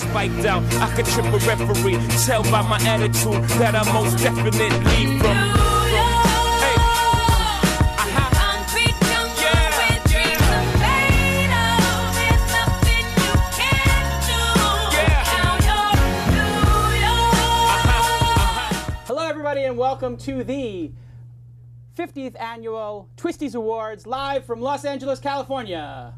spiked out. I could trip a referee. Tell by my attitude that I most definitely from. And welcome to the 50th Annual Twisties Awards, live from Los Angeles, California.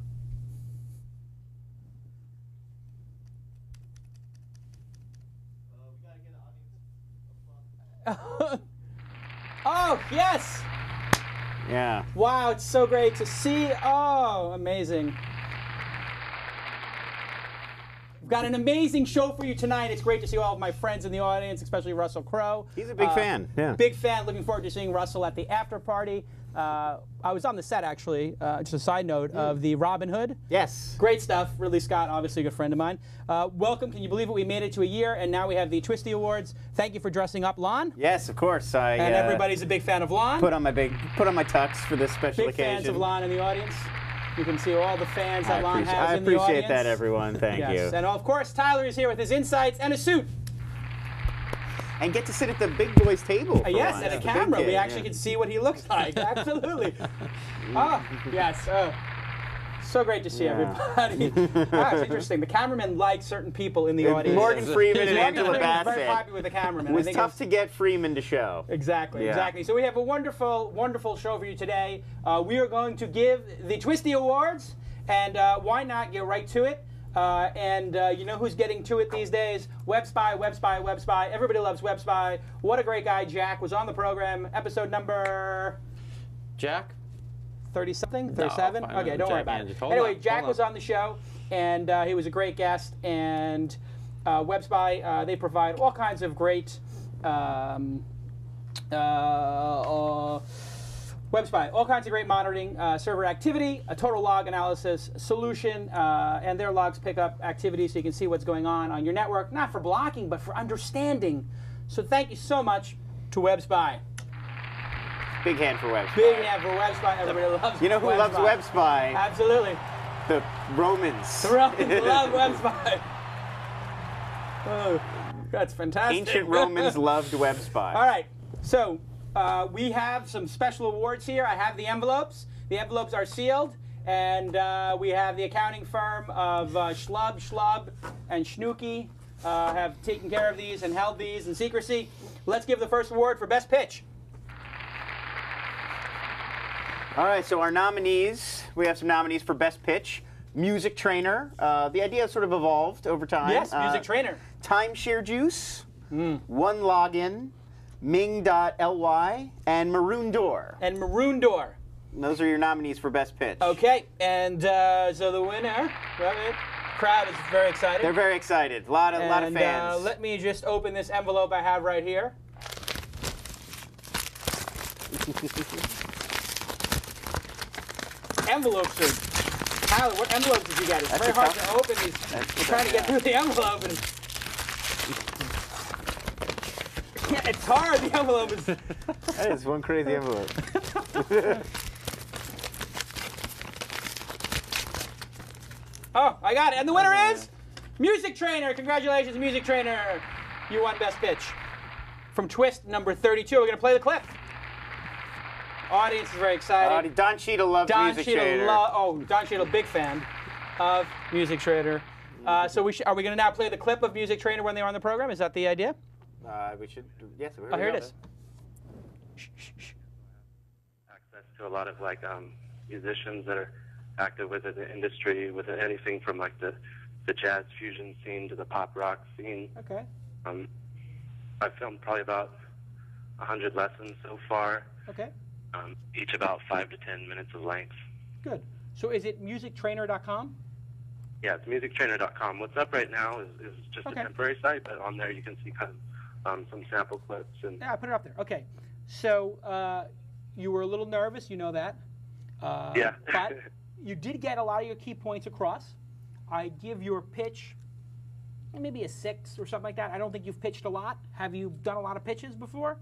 Oh, yes! Yeah. Wow, it's so great to see. Oh, amazing. We've got an amazing show for you tonight. It's great to see all of my friends in the audience, especially Russell Crowe. He's a big fan. Yeah. Big fan. Looking forward to seeing Russell at the after party. I was on the set, actually, just a side note, of the Robin Hood. Yes. Great stuff. Ridley Scott, obviously a good friend of mine. Welcome. Can you believe it? We made it to a year, and now we have the Twisty Awards. Thank you for dressing up Lon. Yes, of course. And everybody's a big fan of Lon. Put on my tux for this special occasion. Big fans of Lon in the audience. You can see all the fans that Lon has in the audience. I appreciate that, everyone. Thank you. And of course, Tyler is here with his insights and a suit. And get to sit at the big boys' table. Yes, and a camera. We actually can see what he looks like. Absolutely. Oh, yes. Oh. So great to see everybody. It's interesting. The cameramen like certain people in the audience. Morgan Freeman and Angela Bassett. Very happy with the cameraman. It was tough to get Freeman to show. Exactly, exactly. So we have a wonderful, wonderful show for you today. We are going to give the Twisty Awards, and why not get right to it? You know who's getting to it these days? Web Spy, Web Spy, Web Spy. Everybody loves Web Spy. What a great guy. Jack was on the program. Episode number... Jack? 30-something? 37? No, okay, don't worry about it. Anyway, Jack was on the show, and he was a great guest. And Web Spy, they provide all kinds of great... Web Spy, all kinds of great monitoring, server activity, a total log analysis solution, and their logs pick up activity so you can see what's going on your network, not for blocking, but for understanding. So thank you so much to Web Spy. Big hand for Web Spy. Big hand for Web Spy. Everybody loves You know who loves Web Spy? Absolutely. The Romans. The Romans love Web Spy. Oh, that's fantastic. Ancient Romans loved Web Spy. All right, so we have some special awards here. I have the envelopes. The envelopes are sealed, and we have the accounting firm of Schlub, and Schnooky have taken care of these and held these in secrecy. Let's give the first award for Best Pitch. All right, so our nominees, we have some nominees for Best Pitch. Music Trainer. The idea sort of evolved over time. Yes, Music Trainer. Timeshare Juice, One Login, Ming.ly, and Maroon Door. And Maroon Door. And those are your nominees for Best Pitch. Okay, and so the winner, crowd is very excited. They're very excited. A lot of fans. Let me just open this envelope I have right here. Envelopes are... Tyler, what envelopes did you get? It's very hard to open these. We're trying to get through the envelope. And yeah, it's hard. The envelope is... That is one crazy envelope. Oh, I got it. And the winner is Music Trainer. Congratulations, Music Trainer. You won Best Pitch. From Twist number 32. We're going to play the clip. Audience is very excited. Don Cheadle loves Music Trainer. Don Cheadle, big fan of Music Trainer. So are we going to now play the clip of Music Trainer when they were on the program? Is that the idea? We should. Yes. Oh, here it is. Access to a lot of musicians that are active within the industry, with anything from the jazz fusion scene to the pop rock scene. Okay. I've filmed probably about 100 lessons so far. Okay. Each about 5 to 10 minutes of length. Good. So is it musictrainer.com? Yeah, it's musictrainer.com. What's up right now is just a temporary site, but on there you can see kind of some sample clips. Yeah, I put it up there. Okay. So you were a little nervous, you know that. Yeah. But you did get a lot of your key points across. I give your pitch maybe a 6 or something like that. I don't think you've pitched a lot. Have you done a lot of pitches before?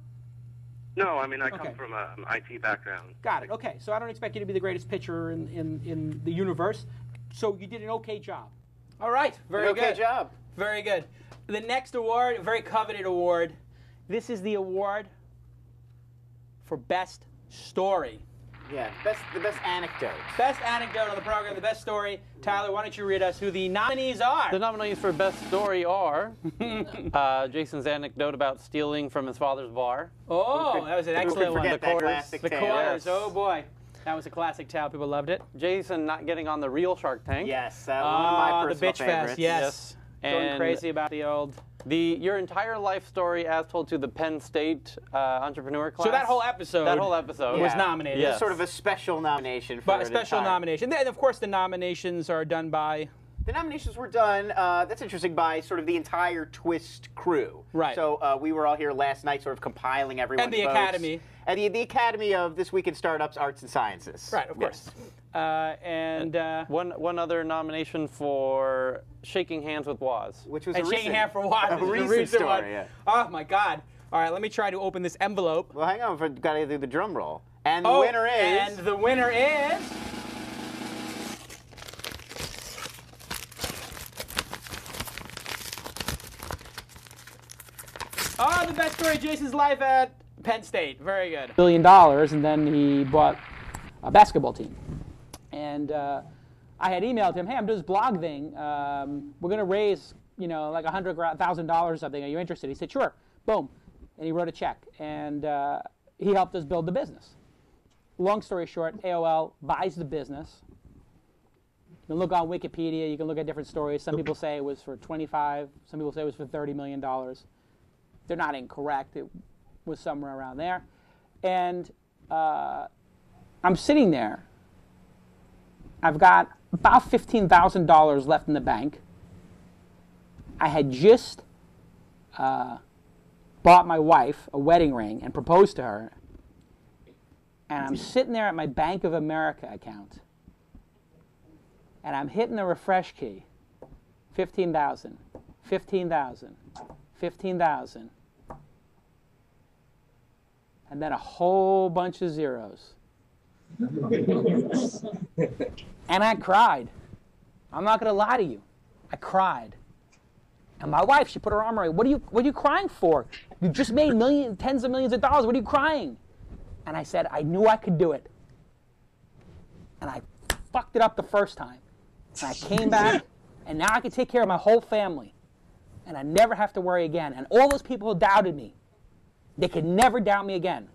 No, I mean, I come from an IT background. Got it. Okay, so I don't expect you to be the greatest pitcher in the universe. So you did an okay job. All right, very good. Okay job. Very good. The next award, a very coveted award. This is the award for Best Story. Yeah, the best anecdote. Best anecdote on the program, the best story. Tyler, why don't you read us who the nominees are? The nominees for Best Story are Jason's anecdote about stealing from his father's bar. Oh, that was an excellent one. The quarters. The quarters, oh boy. That was a classic tale. People loved it. Jason not getting on the real Shark Tank. Yes, one of my personal the bitch favorites. fest, yes. Going And crazy about the old... your entire life story as told to the Penn State entrepreneur class. So that whole episode... was nominated. It's sort of a special nomination for a special nomination. And of course the nominations are done by... The nominations were done, that's interesting, by sort of the entire Twist crew. Right. So we were all here last night sort of compiling everyone's And the votes. Academy. And the Academy of This Week in Startups, Arts and Sciences. Right, of course. One other nomination for Shaking Hands with Woz. Which was and a shaking recent, hands for Woz. a recent story, yeah. Oh my God. All right, let me try to open this envelope. Well, hang on, we've got to do the drum roll. And the winner is... And the winner is... Oh, the best story of Jason's life at Penn State. Very good. $1 billion, and then he bought a basketball team. And I had emailed him, hey, I'm doing this blog thing. We're going to raise, like $100,000 or something. Are you interested? He said, sure. Boom. And he wrote a check. And he helped us build the business. Long story short, AOL buys the business. You can look on Wikipedia. You can look at different stories. Some people say it was for 25. Some people say it was for $30 million. They're not incorrect. It was somewhere around there. And I'm sitting there. I've got about $15,000 left in the bank. I had just bought my wife a wedding ring and proposed to her. And I'm sitting there at my Bank of America account. And I'm hitting the refresh key. 15,000, 15,000, 15,000. And then a whole bunch of zeros. And I cried. I'm not going to lie to you. I cried. And my wife, she put her arm around me. What are you crying for? You just made tens of millions of dollars. What are you crying? And I said, I knew I could do it. And I fucked it up the first time. And I came back, and now I can take care of my whole family. And I never have to worry again. And all those people who doubted me, they could never doubt me again.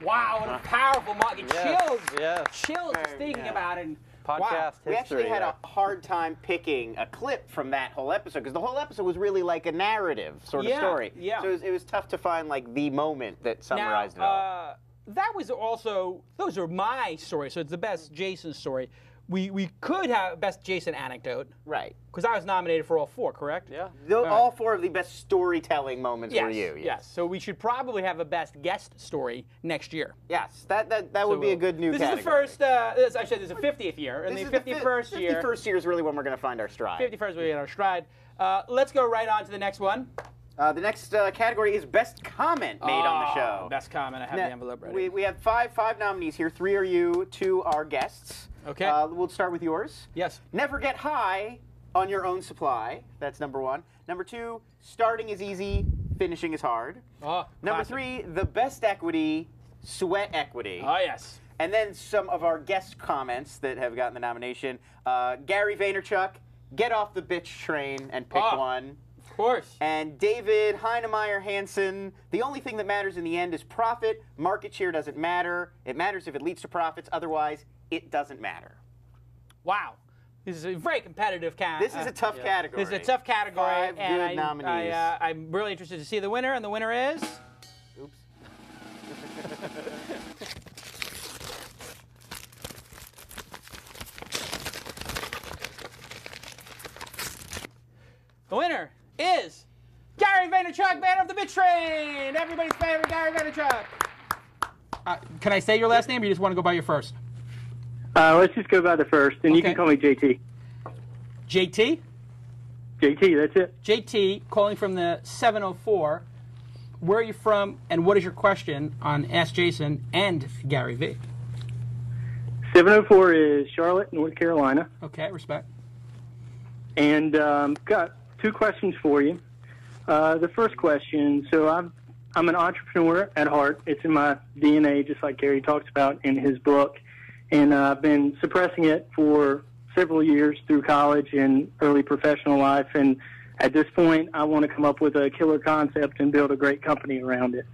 Wow, what a powerful moment. Chills. Yes. Chills just thinking about it. Podcast wow. history. We actually had a hard time picking a clip from that whole episode because the whole episode was really like a narrative sort of story. Yeah. So it was tough to find like the moment that summarized it all. That was also, those are my stories, so it's the best Jason story. We could have best Jason anecdote. Right. Because I was nominated for all four, correct? Yeah. All four of the best storytelling moments were you. Yes. So we should probably have a best guest story next year. Yes. That would be a good new category. This is the first, I said this is the 50th year. And the 51st year. 51st year is really when we're going to find our stride. 51st we get our stride. Let's go right on to the next one. The next category is Best Comment made on the show. Best comment. I have the envelope ready. We have five nominees here. 3 are you, 2 are guests. Okay. We'll start with yours. Yes. Never get high on your own supply. That's number 1. Number 2, starting is easy, finishing is hard. Oh, number classic. 3, the best equity, sweat equity. Oh, yes. And then some of our guest comments that have gotten the nomination. Gary Vaynerchuck, get off the bitch train and pick one. Of course. And David Heinemeier Hansen, the only thing that matters in the end is profit. Market share doesn't matter. It matters if it leads to profits. Otherwise, it doesn't matter. Wow. This is a very competitive category. This is a tough category. This is a tough category. 5 good nominees. I'm really interested to see the winner, and the winner is... Oops. The winner is Gary Vaynerchuck, man of the bitch train. Everybody's favorite Gary Vaynerchuck. Can I say your last name, or you just want to go by your first? Let's just go by the first, and you can call me JT. JT? JT, that's it. JT, calling from the 704. Where are you from, and what is your question on Ask Jason and Gary V? 704 is Charlotte, North Carolina. Okay, respect. And got two questions for you. The first question, so I'm an entrepreneur at heart. It's in my DNA, just like Gary talks about in his book. And I've been suppressing it for several years through college and early professional life. And at this point, I want to come up with a killer concept and build a great company around it.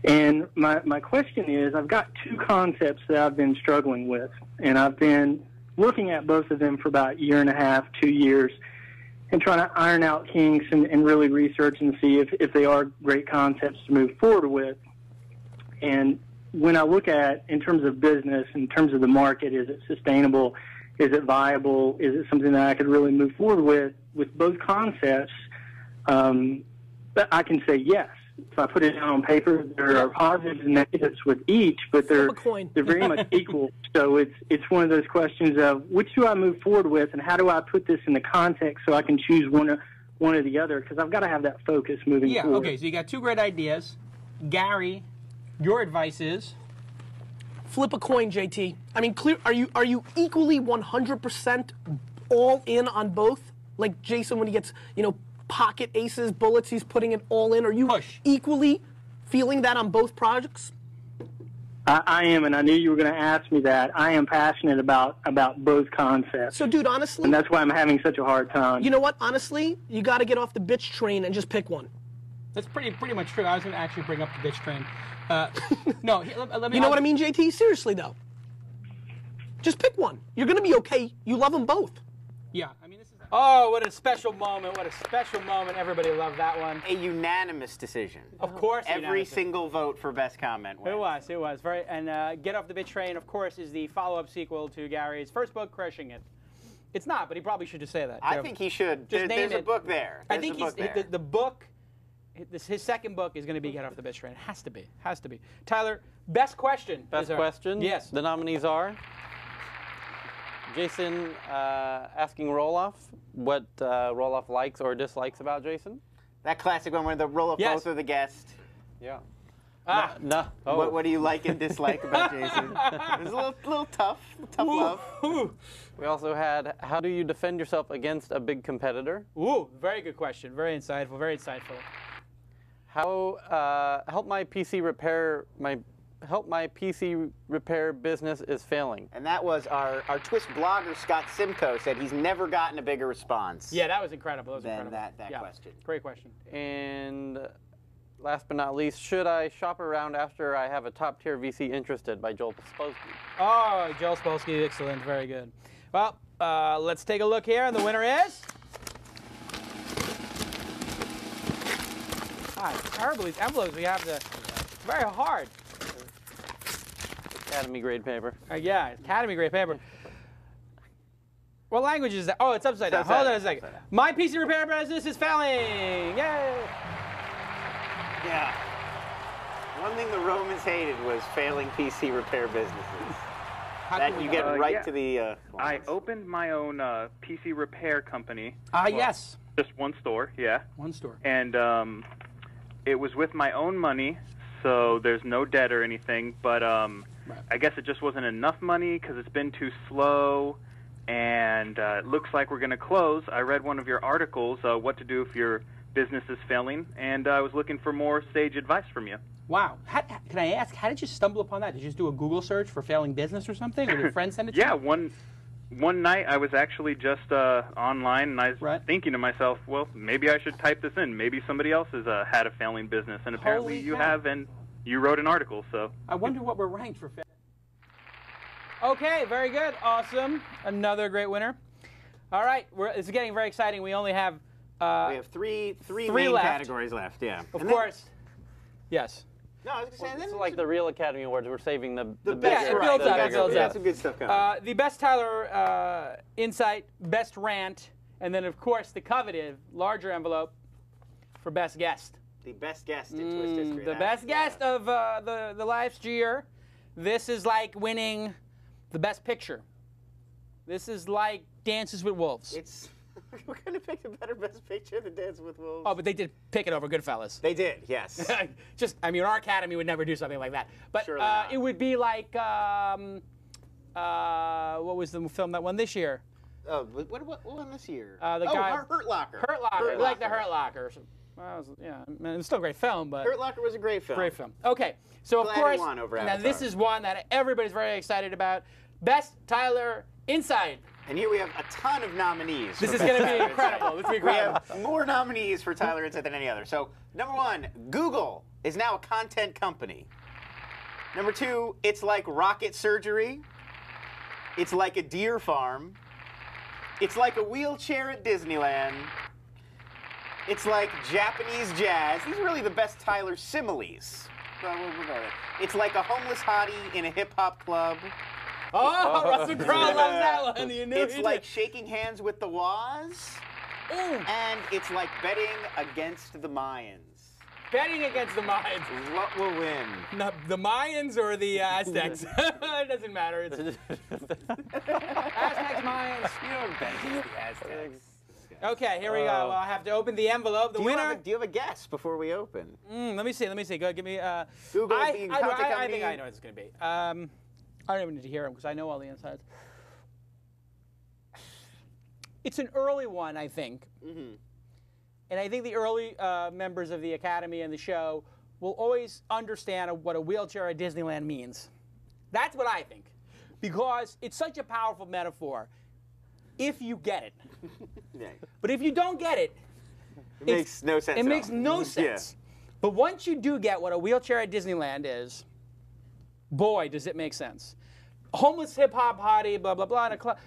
And my question is, I've got two concepts that I've been struggling with. And I've been looking at both of them for about a year and a half, 2 years, and trying to iron out kinks and really research and see if they are great concepts to move forward with. And when I look at, in terms of business, in terms of the market, is it sustainable? Is it viable? Is it something that I could really move forward with both concepts? But I can say yes. If I put it down on paper, there are positives and negatives with each, but they're very much equal. So it's one of those questions of which do I move forward with, and how do I put this in the context so I can choose one or the other? Because I've got to have that focus moving forward. Okay. So you got two great ideas, Gary. Your advice is flip a coin, JT. I mean, are you equally 100% all in on both? Like Jason, when he gets pocket aces, bullets, he's putting it all in. Are you equally feeling that on both projects? I am, and I knew you were going to ask me that. I am passionate about both concepts. So, dude, honestly, and that's why I'm having such a hard time. You know what? Honestly, you got to get off the bitch train and just pick one. That's pretty much true. I was going to actually bring up the bitch train. No, let me. You know what I mean, JT? Seriously, though. Just pick one. You're going to be okay. You love them both. Yeah, I mean, this is. Oh, what a special moment! What a special moment! Everybody loved that one. A unanimous decision. Of course, every single vote for best comment wins. It was very. And Get Off the Bitch Train, of course, is the follow-up sequel to Gary's first book, Crushing It. It's not, but he probably should just say that. I think he should. There's a book there. I think the book. His second book is going to be Get Off the Bitch Train. It has to be. Has to be. Tyler, best question. Best question? Yes. The nominees are Jason asking Roloff what Roloff likes or dislikes about Jason. That classic one where the Roloff both are the guest. Yeah. No. Oh. What do you like and dislike about Jason? It was a little tough love. We also had, how do you defend yourself against a big competitor? Ooh, very good question. Very insightful. Very insightful. How help my PC repair business is failing. And that was our Twist blogger Scott Simcoe said he's never gotten a bigger response. Yeah, that was incredible. That question. Great question. And last but not least, should I shop around after I have a top-tier VC interested by Joel Spolsky? Oh, Joel Spolsky, excellent, very good. Well, let's take a look here, and the winner is. It's terrible, these envelopes we have very hard. Academy grade paper. Yeah, Academy grade paper. What language is that? Oh, it's upside down. Hold on a second. My PC repair business is failing. Yay! Yeah. One thing the Romans hated was failing PC repair businesses. That you get right to the. I opened my own PC repair company. Yes. Just one store, yeah. One store. And it was with my own money, so there's no debt or anything. But I guess it just wasn't enough money because it's been too slow, and it looks like we're going to close. I read one of your articles, what to do if your business is failing, and I was looking for more sage advice from you. Wow. Can I ask, how did you stumble upon that? Did you just do a Google search for failing business or something? Or did your friend send it to you? Yeah, one night I was actually just online, and I was thinking to myself, well, maybe I should type this in. Maybe somebody else has had a failing business, and apparently you have, and you wrote an article. So I wonder what we're ranked for failing. Okay, very good. Awesome. Another great winner. All right, it's getting very exciting. We only have... we have three main categories left, yeah. Of course. Yes. No, I was going to say, it's like the real Academy Awards. We're saving the bigger. Yeah, it builds up. It builds up. Some good stuff coming. The best Tyler insight, best rant, and then, of course, the coveted larger envelope for best guest. The best guest in Twist history. The best guest of the last year. This is like winning the best picture. This is like Dances with Wolves. We're going to pick a better best picture than Dances with Wolves. Oh, but they did pick it over Goodfellas. They did, yes. Our Academy would never do something like that. But it would be like, what was the film that won this year? What won this year? The guy, Hurt Locker. Hurt Locker. We like the Hurt Locker. Well, yeah, it's still a great film, but Hurt Locker was a great film. Great film. Okay, so Glad of course, he won over now Avatar. this is one that everybody's very excited about. Best Tyler Inside. And here we have a ton of nominees. This for is Best going to be Tyler incredible. Inside. This will be We incredible. have more nominees for Tyler Inside than any other. So, number 1, Google is now a content company. Number 2, it's like rocket surgery. It's like a deer farm. It's like a wheelchair at Disneyland. It's like Japanese jazz. These are really the best Tyler similes. Well, we'll go with it. It's like a homeless hottie in a hip-hop club. Oh, Russell Crowe loves that one. You knew It's he like did. shaking hands with the Woz. Ooh. And it's like betting against the Mayans. Betting against the Mayans. What will win? No, the Mayans or the Aztecs? It doesn't matter. It's Aztecs, Mayans. You don't bet against the Aztecs. Okay, here we go. Well, I have to open the envelope. The winner. Do you have a guess before we open? Let me see. Go. Give me. Google I being think content I company. know what it's going to be. I don't even need to hear them because I know all the insides. It's an early one, I think. Mm-hmm. And I think the early members of the Academy and the show will always understand what a wheelchair at Disneyland means. That's what I think. Because it's such a powerful metaphor if you get it. Yeah. But if you don't get it, It makes no sense. it at makes all. no sense. But once you do get what a wheelchair at Disneyland is, boy, does it make sense. Homeless hip-hop hottie, blah, blah, blah, in a club.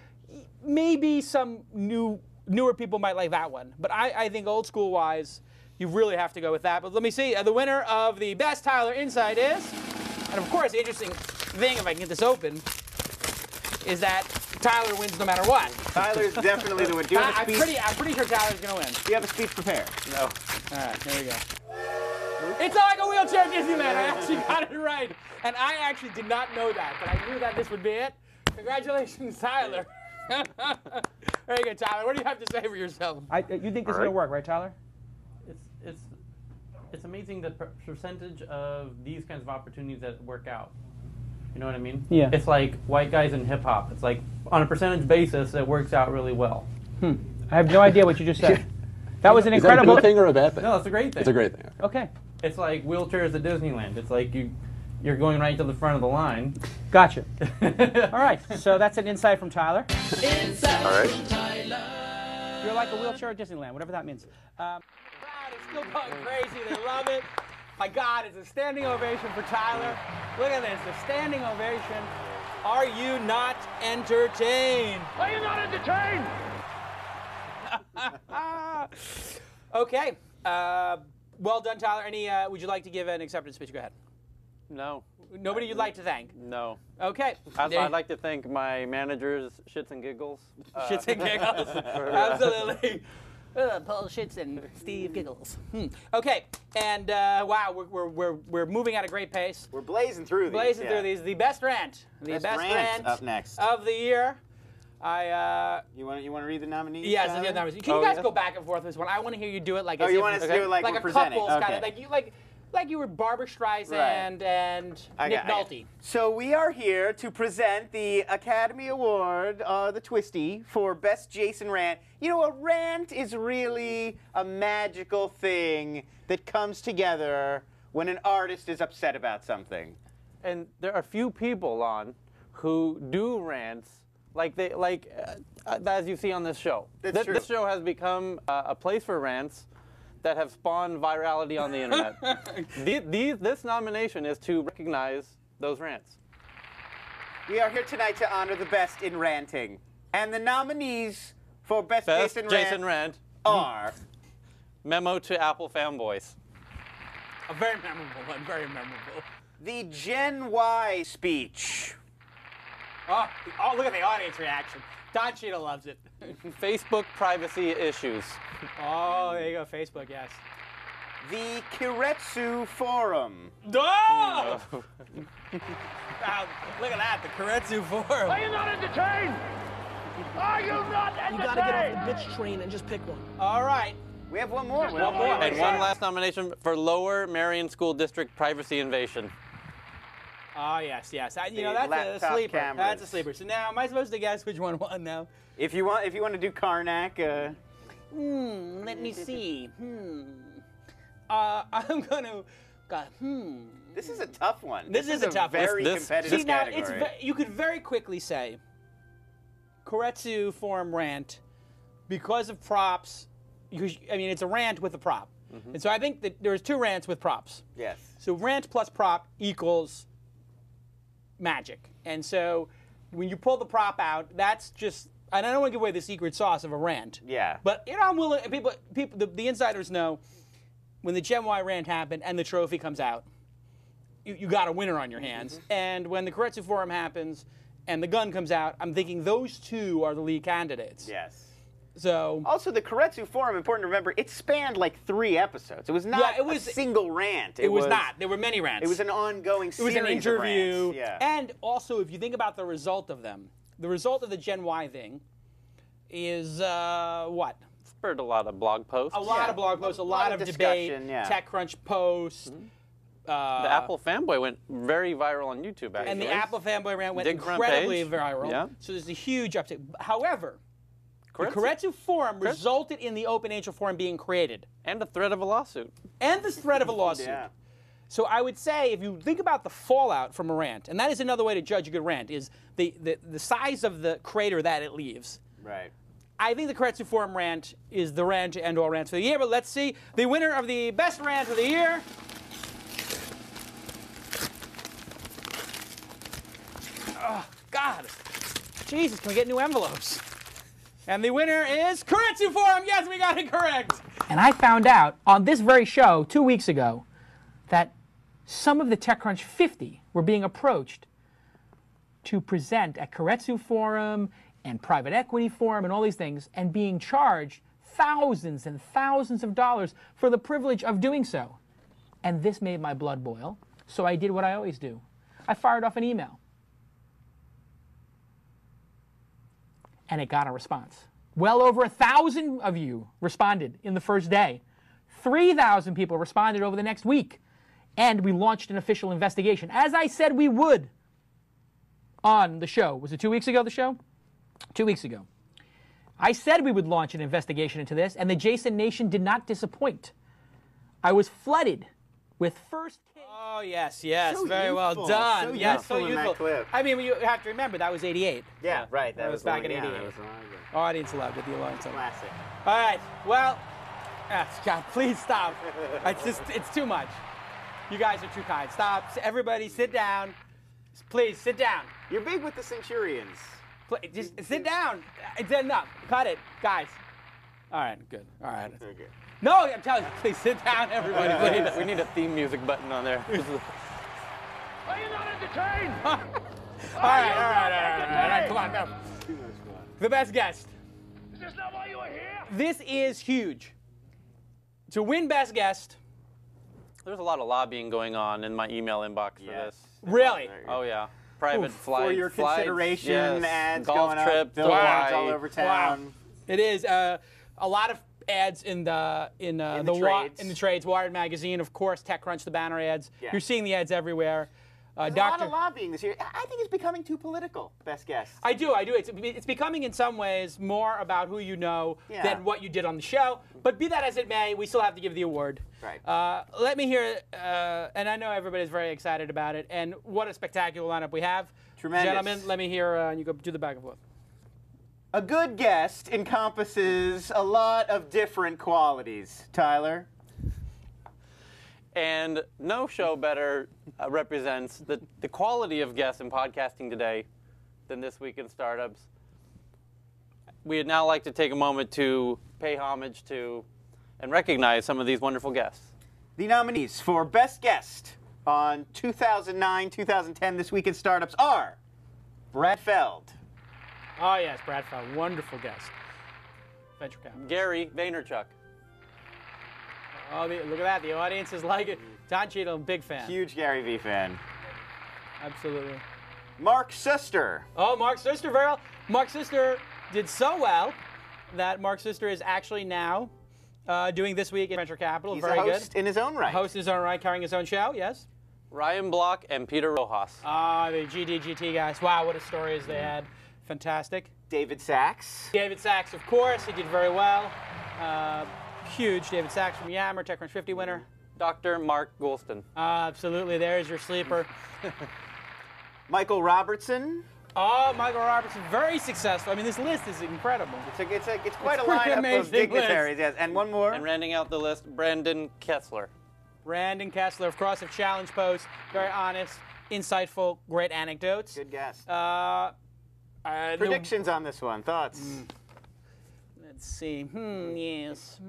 Maybe some newer people might like that one. But I think old school-wise, you really have to go with that. But let me see. The winner of the Best Tyler Inside is, and of course, the interesting thing, if I can get this open, is that Tyler wins no matter what. Tyler's definitely the winner. Do you have a speech? I'm pretty sure Tyler's going to win. Do you have a speech prepared? No. All right, here we go. It's not like a wheelchair at Disneyland. I actually got it right. And I actually did not know that, but I knew that this would be it. Congratulations, Tyler. Very good, Tyler. What do you have to say for yourself? You think this is going to work, right, Tyler? It's amazing the percentage of these kinds of opportunities that work out. You know what I mean? Yeah. It's like white guys in hip hop. It's like on a percentage basis, it works out really well. I have no idea what you just said. That was an incredible. Is that a good thing or a bad thing? No, it's a great thing. It's a great thing. Okay. It's like wheelchairs at Disneyland. It's like you're going right to the front of the line. Gotcha. All right. So that's an insight from Tyler. All right. You're like a wheelchair at Disneyland, whatever that means. Crowd is still going crazy. They love it. My God, it's a standing ovation for Tyler. Look at this, a standing ovation. Are you not entertained? Are you not entertained? Okay. Well done, Tyler. Would you like to give an acceptance speech? Go ahead. No. Nobody you'd like to thank? No. Okay. I'd like to thank my managers, Shits and Giggles. Shits and Giggles. Absolutely. Paul Shits and Steve Giggles. Okay, and wow, we're moving at a great pace. We're blazing through these. Blazing through these. The best rant. The Best rant up next. of the year. You want to read the nominees? Yes, Tyler? the nominees. Can you guys go back and forth with this one? I want to hear you do it like. Oh, as you if- want us to do it like we're a presenting. couples kind Okay. of like you were Barbara Streisand and Nick Nolte. So we are here to present the Academy Award, the Twisty, for Best Jason Rant. You know, a rant is really a magical thing that comes together when an artist is upset about something. And there are few people on who do rants as you see on this show. That's true. This show has become a place for rants that have spawned virality on the internet. This nomination is to recognize those rants. We are here tonight to honor the best in ranting. And the nominees for Best Jason Rant are... Memo to Apple fanboys. A very memorable one. Very memorable. The Gen Y speech. Oh, look at the audience reaction. Don Cheadle loves it. Facebook privacy issues. Oh, there you go, Facebook, yes. The Kiretsu Forum. Oh! Wow, look at that, the Kiretsu Forum. Are you not entertained? Are you not You gotta get entertained? off the bitch train and just pick one. All right. We have one more. One more. And one last nomination for Lower Marion School District privacy invasion. Oh, yes, yes. The That's a laptop sleeper. cameras. That's a sleeper. So now, am I supposed to guess which one won now? If you want to do Karnak, Let me see. I'm going to... this is a tough one. This is a tough one. very This- competitive See, now, category. you could very quickly say Koretsu Forum rant because of props. It's a rant with a prop. And so I think that there's 2 rants with props. Yes. So rant plus prop equals magic. And so when you pull the prop out, that's just, and I don't want to give away the secret sauce of a rant. Yeah. But I'm willing. The insiders know when the Gen Y rant happened and the trophy comes out, you got a winner on your hands. And when the Koretsu Forum happens and the gun comes out, I'm thinking those 2 are the lead candidates. Yes. So Also, the Koretsu Forum, important to remember, it spanned like 3 episodes. It was not a single rant. it was not. There were many rants. It was an ongoing series It was an interview. of rants. Yeah. And also, if you think about the result of them, the result of the Gen Y thing is what? Spurred a lot of blog posts. A lot of blog posts, a lot of debate, discussion, yeah. TechCrunch posts. The Apple fanboy went very viral on YouTube, actually. And the Apple fanboy rant went Dig front incredibly page. viral. Yeah. So there's a huge uptick. However, the Koretsu. Koretsu Forum resulted in the Open Angel Forum being created. And the threat of a lawsuit. And the threat of a lawsuit. Yeah. So I would say, if you think about the fallout from a rant, and that is another way to judge a good rant, is the size of the crater that it leaves. Right. I think the Koretsu Forum rant is the rant to end all rants for the year, but let's see the winner of the best rant of the year. Oh, God. Jesus, can we get new envelopes? And the winner is Koretsu Forum. Yes, we got it correct. And I found out on this very show 2 weeks ago that some of the TechCrunch 50 were being approached to present at Koretsu Forum and Private Equity Forum and all these things, and being charged thousands and thousands of dollars for the privilege of doing so. And this made my blood boil, so I did what I always do. I fired off an email. And it got a response. Well over 1,000 of you responded in the first day. 3,000 people responded over the next week. And we launched an official investigation, as I said we would on the show. Was it 2 weeks ago, the show? 2 weeks ago. I said we would launch an investigation into this, and the Jason Nation did not disappoint. I was flooded with first case. Oh, yes, yes. So very well youthful. done. So yes, so youthful in that youthful. clip. I mean, you have to remember, that was 88. Yeah, right. That was back in 88. That was a while ago. Audience loved it, the alarm time. Classic. All right, well, God, please stop. It's too much. You guys are too kind. Stop. Everybody sit down. Please, sit down. You're big with the Centurions. Just sit down. It's enough. Cut it, guys. All right, good. All right. Okay. No, I'm telling you, please sit down, everybody, please. We need a theme music button on there. Are you not entertained? All right. Come on, go. The best guest. Is this not why you are here? This is huge. To win best guest, There's a lot of lobbying going on in my email inbox for Yes. this. really. Oh, yeah. Private flights. For your consideration, yes. ads Golf going trip, up, billboards Hawaii. all over town. It is a lot of ads in the trades. in the trades. Wired magazine, of course. TechCrunch, the banner ads. Yeah. You're seeing the ads everywhere. There's a lot of lobbying this year. I think it's becoming too political, best guess. I do. It's becoming in some ways more about who you know Yeah. than what you did on the show. But be that as it may, we still have to give the award. Right. Let me hear, and I know everybody's very excited about it. And what a spectacular lineup we have. Tremendous. Gentlemen, let me hear, and you go do the back and forth. A good guest encompasses a lot of different qualities. Tyler? And no show better represents the quality of guests in podcasting today than This Week in Startups. We'd now like to take a moment to pay homage to and recognize some of these wonderful guests. The nominees for Best Guest on 2009-2010 This Week in Startups are Brad Feld, Oh, yes, Brad Feld. Wonderful guest. Venture capital. Gary Vaynerchuck. Oh, look at that. The audience is like it. Don Cheadle, big fan. huge Gary Vee fan. Absolutely. Mark Suster. Oh, Mark Sister, very well. Mark Sister did so well that Mark Sister is actually now doing This Week in Venture Capital. He's very a host good. in his own right. Host in his own right, carrying his own show, yes. Ryan Block and Peter Rojas. Ah, the GDGT guys. Wow, what a stories they had. Fantastic. David Sachs. David Sachs, of course. He did very well. Huge. David Sachs from Yammer, TechCrunch 50 winner. Dr. Mark Goulston. Absolutely. There's your sleeper. Michael Robertson. Oh, Michael Robertson, very successful. I mean, this list is incredible. It's quite a pretty lineup of amazing dignitaries. list. Yes, and one more. And rounding out the list, Brandon Kessler. Brandon Kessler, of course, of Challenge Post. Very honest, insightful, great anecdotes. Good guess. Predictions. Predictions on this one. Thoughts? Let's see. Yes.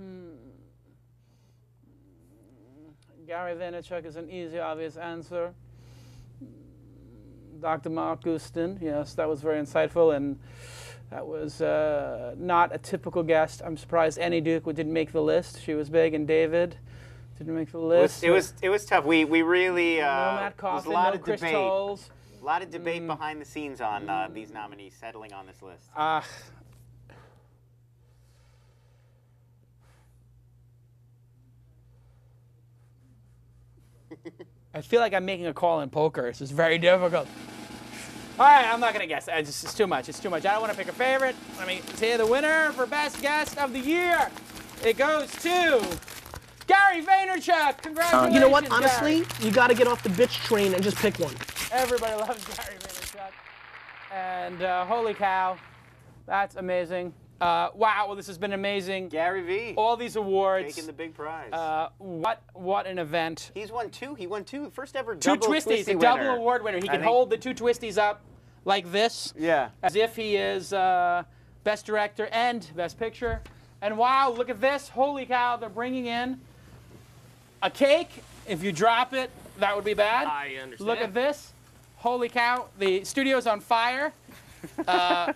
Gary Vaynerchuck is an easy, obvious answer. Dr. Mark Goulston, yes, that was very insightful, and that was not a typical guest. I'm surprised Annie Duke didn't make the list. She was big, and David didn't make the list. It was tough. We really no Matt Coffin, was a lot no of Chris debate. Tolles. A lot of debate behind the scenes on these nominees settling on this list. I feel like I'm making a call in poker. This is very difficult. All right, I'm not going to guess. It's too much. It's too much. I don't want to pick a favorite. Let me say the winner for Best Guest of the Year. It goes to Gary Vaynerchuck. Congratulations, You know what? Gary. Honestly, you got to get off the bitch train and just pick one. Everybody loves Gary Vaynerchuck. And holy cow, that's amazing. Wow, well, this has been amazing. Gary V. All these awards. Taking the big prize. What an event. He's won two. He won two. First ever Two double twisties, twisty a winner. double award winner. He can hold the two twisties up like this. Yeah. As if he is Best Director and Best Picture. And wow, look at this. Holy cow, they're bringing in a cake. If you drop it, that would be bad. I understand. Look at this. Holy cow, the studio's on fire.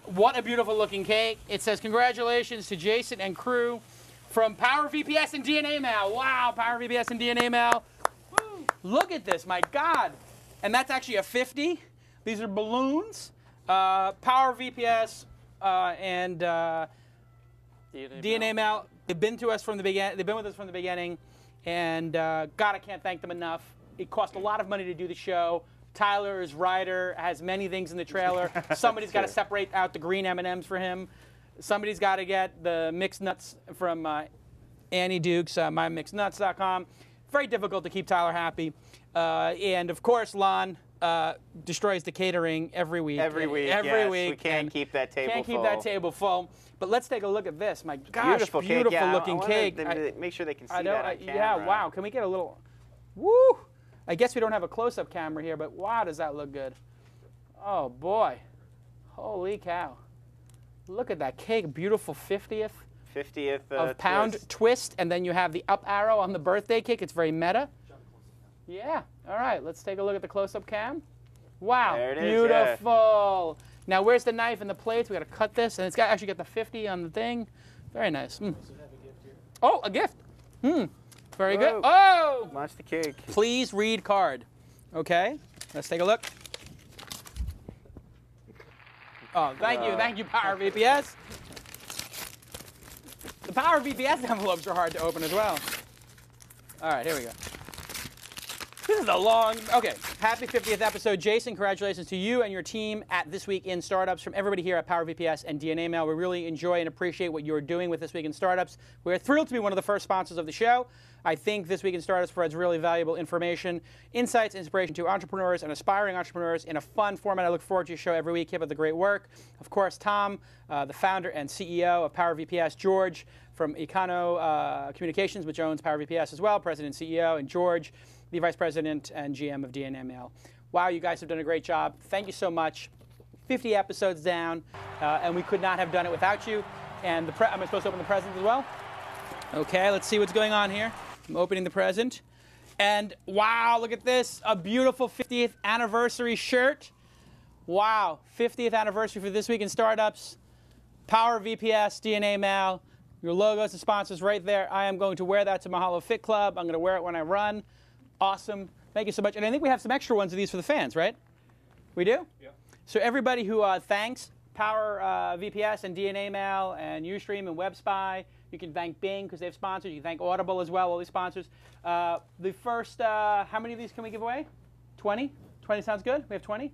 What a beautiful looking cake. It says, congratulations to Jason and crew from Power VPS and DNA Mail. Wow, Power VPS and DNA Mail. Woo. Look at this, my God. And that's actually a 50. These are balloons. Power VPS and DNA Mail. They've been to us from the beginning. They've been with us from the beginning. And God, I can't thank them enough. It cost a lot of money to do the show. Tyler is writer, has many things in the trailer. Somebody's got to separate out the green M&Ms for him. Somebody's got to get the mixed nuts from Annie Duke's mymixednuts.com. Very difficult to keep Tyler happy. And of course, Lon destroys the catering every week. Every week, Every week. We can't keep that table full. Can't keep that table full. But let's take a look at this. My gosh, Beautiful cake. Yeah, looking I cake. wanna make sure they can see I know, that on camera. yeah, wow. Can we get a little, woo! I guess we don't have a close-up camera here, but wow, does that look good. Oh, boy. Holy cow. Look at that cake. Beautiful 50th. 50th of pound twist, and then you have the up arrow on the birthday cake. It's very meta. Yeah. All right, let's take a look at the close-up cam. Wow. There it is, beautiful. Yeah. Now, where's the knife and the plates? We got to cut this, and it's got actually got the 50 on the thing. Very nice. Oh, a gift. Very good. Oh! Watch the cake. Please read card. Okay, let's take a look. Oh, thank you, Power VPS. The Power VPS envelopes are hard to open as well. All right, here we go. This is a long, okay, happy 50th episode. Jason, congratulations to you and your team at This Week in Startups. From everybody here at Power VPS and DNA Mail, we really enjoy and appreciate what you're doing with This Week in Startups. We're thrilled to be one of the first sponsors of the show. I think This Week in Startups provides really valuable information, insights, inspiration to entrepreneurs and aspiring entrepreneurs in a fun format. I look forward to your show every week. Keep up the great work. Of course, Tom, the founder and CEO of Power VPS, George from Econo Communications, which owns Power VPS as well, President and CEO, and George, the Vice President and GM of DNA Mail. Wow, you guys have done a great job. Thank you so much. 50 episodes down, and we could not have done it without you. And am I supposed to open the present as well? Okay, let's see what's going on here. I'm opening the present. And wow, look at this. A beautiful 50th anniversary shirt. Wow, 50th anniversary for This Week in Startups. Power VPS, DNA Mail. Your logos and sponsors right there. I am going to wear that to Mahalo Fit Club. I'm going to wear it when I run. Awesome. Thank you so much. And I think we have some extra ones of these for the fans, right? We do? Yeah. So everybody who thanks Power VPS and DNA Mail and Ustream and WebSpy, you can thank Bing because they've sponsored. You can thank Audible as well, all these sponsors. The first, how many of these can we give away? 20? 20 sounds good? We have 20?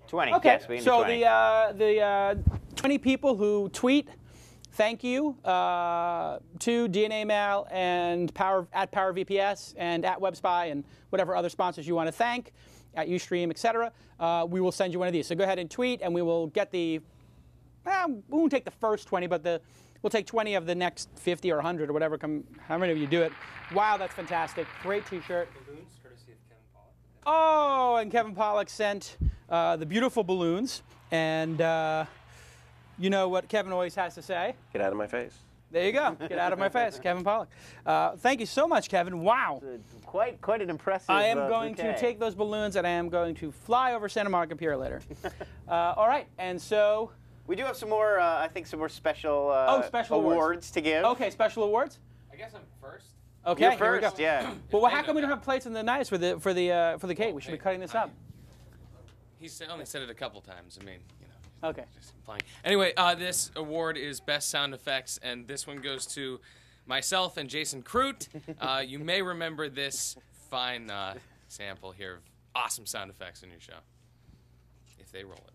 20. Okay, Yes, we need so 20. the 20 people who tweet thank you to DNA Mail and at PowerVPS and at WebSpy and whatever other sponsors you want to thank, at Ustream, etc. We will send you one of these. So go ahead and tweet, and we will get we won't take the first 20, but we'll take 20 of the next 50 or 100 or whatever. How many of you do it? Wow, that's fantastic. Great T-shirt. Balloons, courtesy of Kevin Pollak. Oh, and Kevin Pollak sent the beautiful balloons. And you know what Kevin always has to say. Get out of my face. There you go. Get out of my face, Kevin Pollak. Thank you so much, Kevin. Wow. Quite an impressive I am going bouquet. to take those balloons and I am going to fly over Santa Monica Pier later. All right, and so... We do have some more, I think, some more special, special awards to give. Okay, special awards? I guess I'm first. Okay, You're here we go. first, yeah. Well, how come we don't have plates in the knives for the cake? We should be cutting this up. He's only said it a couple times. I mean, you know. Okay. Just fine. Anyway, this award is Best Sound Effects, and this one goes to myself and Jason Crute. You may remember this fine sample here of awesome sound effects in your show, if they roll it.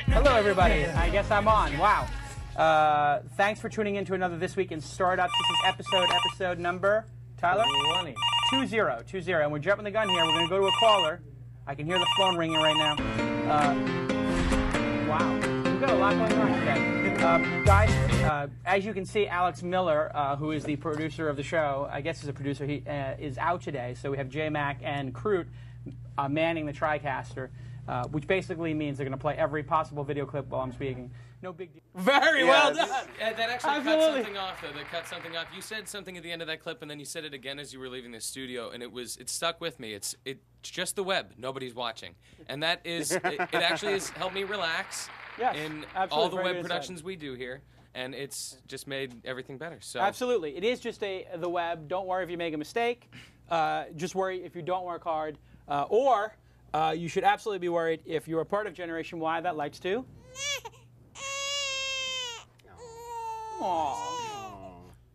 Hello, everybody. I guess I'm on. Wow. Thanks for tuning in to another This Week in Startups. This is episode number, Tyler? 20. And we're jumping the gun here. We're going to go to a caller. I can hear the phone ringing right now. Wow. We've got a lot going on today. Guys, as you can see, Alex Miller, who is the producer of the show, I guess he's a producer, he is out today. So we have J-Mac and Crute manning the TriCaster, which basically means they're going to play every possible video clip while I'm speaking. No big deal. Very well done. That actually Absolutely. cut something off, though. That cut something off. You said something at the end of that clip, and then you said it again as you were leaving the studio, and it stuck with me. It's just the web. Nobody's watching, and that is it actually has helped me relax in all the web productions we do here, and it's just made everything better. So absolutely, it is just the web. Don't worry if you make a mistake. Just worry if you don't work hard, or you should absolutely be worried if you're a part of Generation Y that likes to. Aww.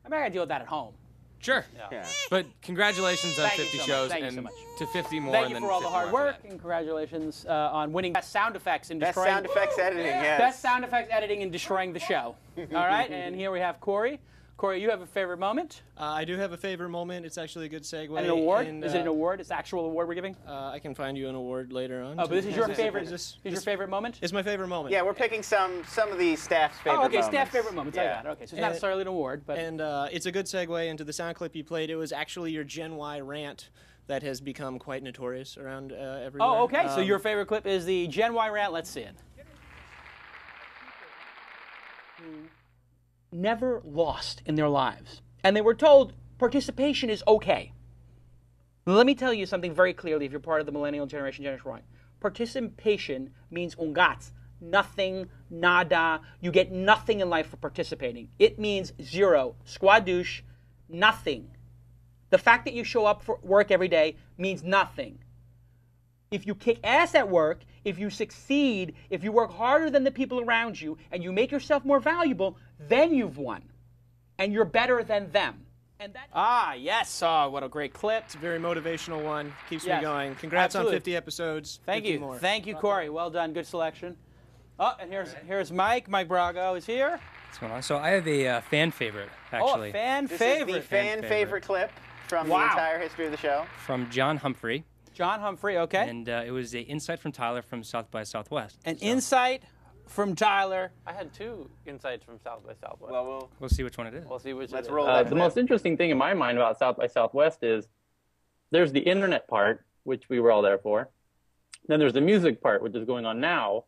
I mean, I gotta deal with that at home. Sure. Yeah. But congratulations on Thank you 50 so much. shows Thank you and so much. to 50 more. Thank and you then for all the 50 hard more work, after and congratulations on winning Best Sound Effects in Best destroying. sound effects editing, yes. Best Sound Effects editing and destroying the show. All right, and here we have Corey. Corey, you have a favorite moment? I do have a favorite moment. It's actually a good segue. And an award? And, Is it an award? It's the actual award we're giving? I can find you an award later on. Oh, but this is your favorite. Is Is your favorite moment? It's my favorite moment. Yeah, we're picking some of the staff's favorite moments. Oh, okay, staff favorite moments. I Yeah. got it. Okay, so it's not necessarily an award, but And it's a good segue into the sound clip you played. It was actually your Gen Y rant that has become quite notorious around everywhere. oh, okay. So your favorite clip is the Gen Y rant. Let's see it. Never lost in their lives, and they were told participation is okay. Let me tell you something very clearly. If you're part of the millennial generation, Generation Y, participation means ungats. Nothing, nada. You get nothing in life for participating. It means zero, squadouche, nothing. The fact that you show up for work every day means nothing. If you kick ass at work, if you succeed, if you work harder than the people around you, and you make yourself more valuable, then you've won. And you're better than them. And that yes. Oh, what a great clip. It's a very motivational one. Keeps Yes. me going. Congrats Absolutely. on 50 episodes. Thank 50 you. More. Thank you, Corey. Well done. Good selection. Oh, and here's Mike. Mike Brago is here. What's going on? So I have a fan favorite, actually. Oh, a fan This favorite. is the fan favorite clip from the Wow. entire history of the show. From John Humphrey. John Humphrey, okay. And it was an insight from Tyler from South by Southwest. An insight from Tyler. I had 2 insights from South by Southwest. Well, We'll see which one it is. We'll see which. let's it is. roll that The clip. most interesting thing in my mind about South by Southwest is there's the internet part, which we were all there for. Then there's the music part, which is going on now.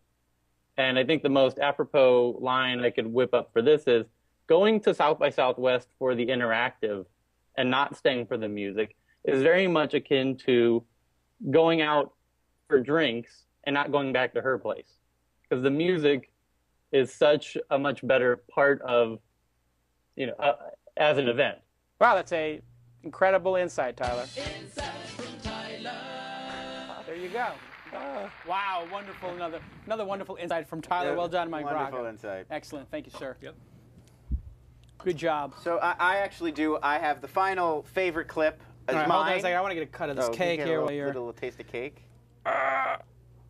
And I think the most apropos line I could whip up for this is going to South by Southwest for the interactive and not staying for the music is very much akin to going out for drinks and not going back to her place. Because the music is such a much better part of, as an event. Wow, that's a incredible insight, Tyler. There you go. Wow, wonderful. Another wonderful insight from Tyler. Yeah, well done, Mike Braga. wonderful insight. Excellent. Thank you, sir. Yep. Good job. So I actually do. I have the final favorite clip. All right, mine. hold on a second. I want to get a cut of this cake get here. a while you're... little taste of cake.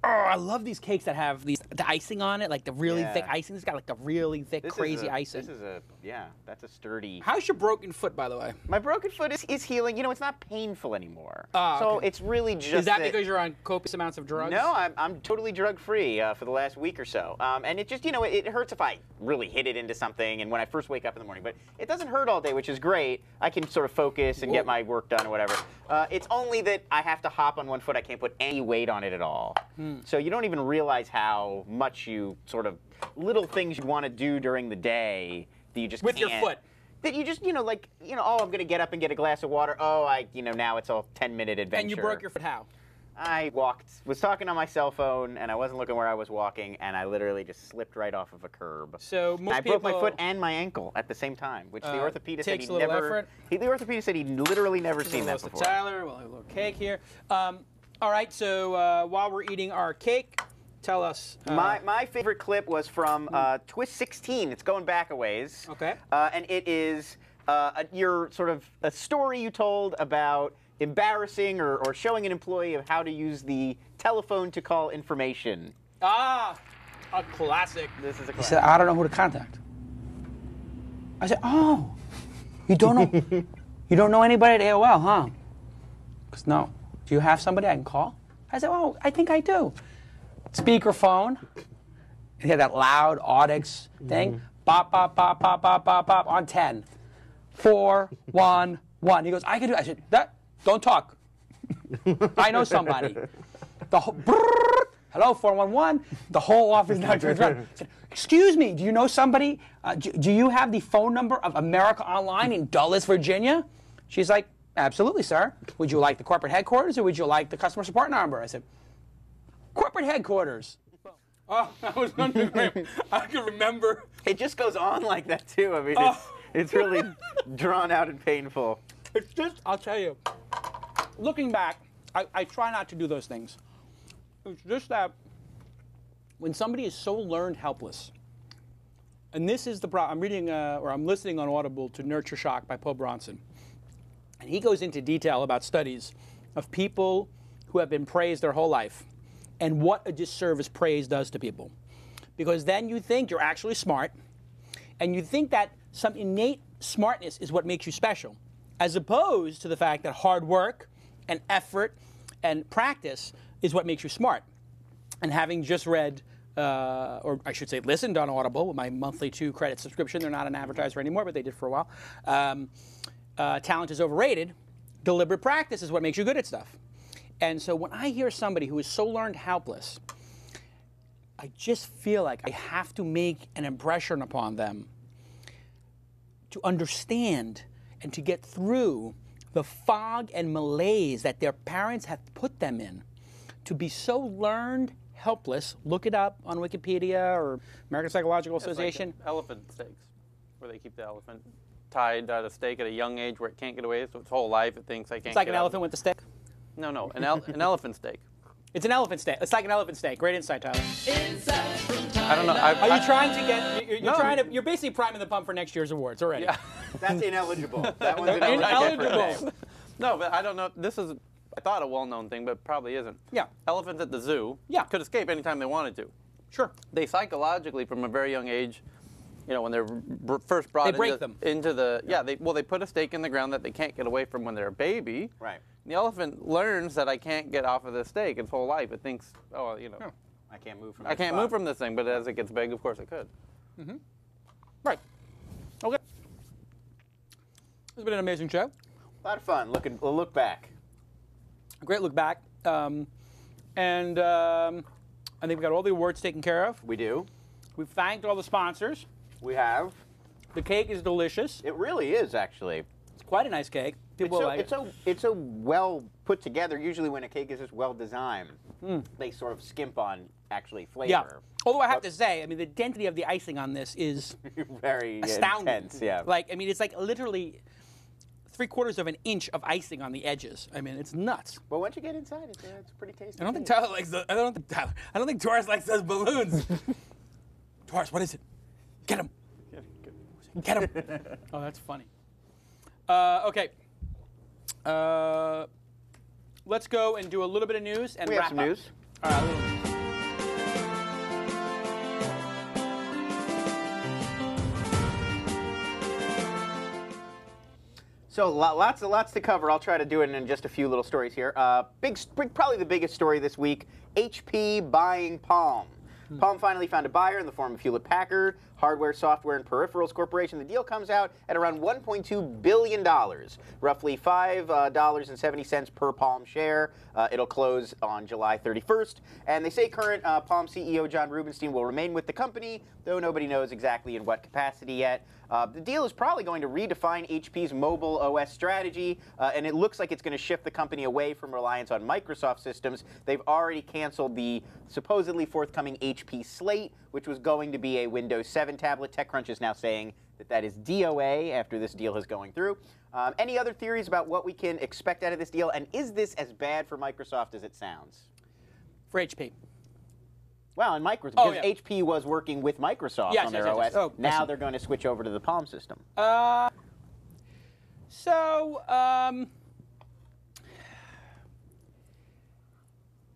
Oh, I love these cakes that have the icing on it, like the really thick icing. This got like the really thick, crazy icing. This is that's a sturdy. How's your broken foot, by the way? My broken foot is healing. You know, it's not painful anymore. Oh, so okay. it's really just. Is that because you're on copious amounts of drugs? No, I'm totally drug free for the last week or so. And it just, it hurts if I really hit it into something and when I first wake up in the morning. But it doesn't hurt all day, which is great. I can sort of focus and get my work done or whatever. It's only that I have to hop on one foot. I can't put any weight on it at all. So you don't even realize how much you sort of little things you want to do during the day that you just with can't. your foot. That you just, oh, I'm going to get up and get a glass of water. Oh, now it's a 10-minute adventure. And you broke your foot how? I was talking on my cell phone, and I wasn't looking where I was walking, and I literally just slipped right off of a curb. So most I broke my foot and my ankle at the same time, which the orthopedist said takes a little effort. The orthopedist said he'd literally never seen that before. Tyler, we'll have a little cake here. All right, so while we're eating our cake, tell us. My favorite clip was from Twist 16. It's going back a ways. Okay. And it is your sort of a story you told about embarrassing or showing an employee of how to use the telephone to call information. Ah, a classic. This is a classic. He said, I don't know who to contact. I said, oh, you don't know anybody at AOL, huh? Because no. Do you have somebody I can call? I said, oh, I think I do. Speakerphone. He had that loud Audix thing. Bop, bop, bop, bop, bop, bop, bop on 10. 4, 1, 1. He goes, I can do it. I said, don't talk. I know somebody. The whole, hello, 411. The whole office now turns around. I said, excuse me, do you know somebody? Do you have the phone number of America Online in Dulles, Virginia? She's like, absolutely, sir. Would you like the corporate headquarters or would you like the customer support number? I said, corporate headquarters. Oh, I was wondering. I can remember. It just goes on like that, too. I mean, it's really drawn out and painful. It's just, I'll tell you, looking back, I try not to do those things. It's just that when somebody is so learned helpless, and this is the problem. I'm reading, or I'm listening on Audible to Nurture Shock by Paul Bronson. And he goes into detail about studies of people who have been praised their whole life and what a disservice praise does to people. Because then you think you're actually smart, and you think that some innate smartness is what makes you special, as opposed to the fact that hard work and effort and practice is what makes you smart. And having just read, or I should say listened on Audible with my monthly 2-credit subscription, they're not an advertiser anymore, but they did for a while, talent is overrated. Deliberate practice is what makes you good at stuff. And so when I hear somebody who is so learned helpless, I just feel like I have to make an impression upon them to understand and to get through the fog and malaise that their parents have put them in. To be so learned helpless, look it up on Wikipedia or American Psychological Association. Like elephant stakes, where they keep the elephant tied to the stake at a young age where it can't get away, so its whole life it thinks I can't get It's like an out. elephant with the stick? No, an elephant stake. It's an elephant stake. It's like an elephant stake. Great insight, Tyler. I don't know. Are you trying to get? You're basically priming the pump for next year's awards already. Yeah. That's ineligible. That one's ineligible. No, but I don't know. This is, I thought, a well-known thing, but probably isn't. Yeah. Elephants at the zoo could escape anytime they wanted to. Sure. They psychologically, from a very young age, when they're first brought into the they put a stake in the ground that they can't get away from when they're a baby. Right. The elephant learns that I can't get off of this stake its whole life. It thinks, I can't move from. I can't move from this thing. But as it gets big, of course it could. Mm-hmm. Right. Okay. It's been an amazing show. A lot of fun. Look back. A great look back. I think we got all the awards taken care of. We do. We've thanked all the sponsors. We have. The cake is delicious. It really is, actually. It's quite a nice cake. People like it. It's so well put together. Usually when a cake is just well designed, they sort of skimp on actually flavor. Yeah. Although I have to say, the density of the icing on this is very astounding. Intense, yeah. It's like literally 3/4 of an inch of icing on the edges. It's nuts. Well, once you get inside, it's pretty tasty. I don't think Tyler likes I don't think Taurus likes those balloons. Taurus, what is it? Get him. Get him. Oh, that's funny. Okay. Let's go and do a little bit of news and We wrap have some up. news. All right, a little news. So lots to cover. I'll try to do it in just a few little stories here. Probably the biggest story this week: HP buying Palm. Palm finally found a buyer in the form of Hewlett-Packard Hardware, Software, and Peripherals Corporation. The deal comes out at around $1.2 billion, roughly $5.70 per Palm share. It'll close on July 31st. And they say current Palm CEO John Rubinstein will remain with the company, though nobody knows exactly in what capacity yet. The deal is probably going to redefine HP's mobile OS strategy, and it looks like it's going to shift the company away from reliance on Microsoft systems. They've already canceled the supposedly forthcoming HP Slate, which was going to be a Windows 7 tablet. TechCrunch is now saying that that is DOA after this deal is going through. Any other theories about what we can expect out of this deal, and is this as bad for Microsoft as it sounds? For HP. Well, and Microsoft, because HP was working with Microsoft on their OS. Oh, now they're going to switch over to the Palm system. Palm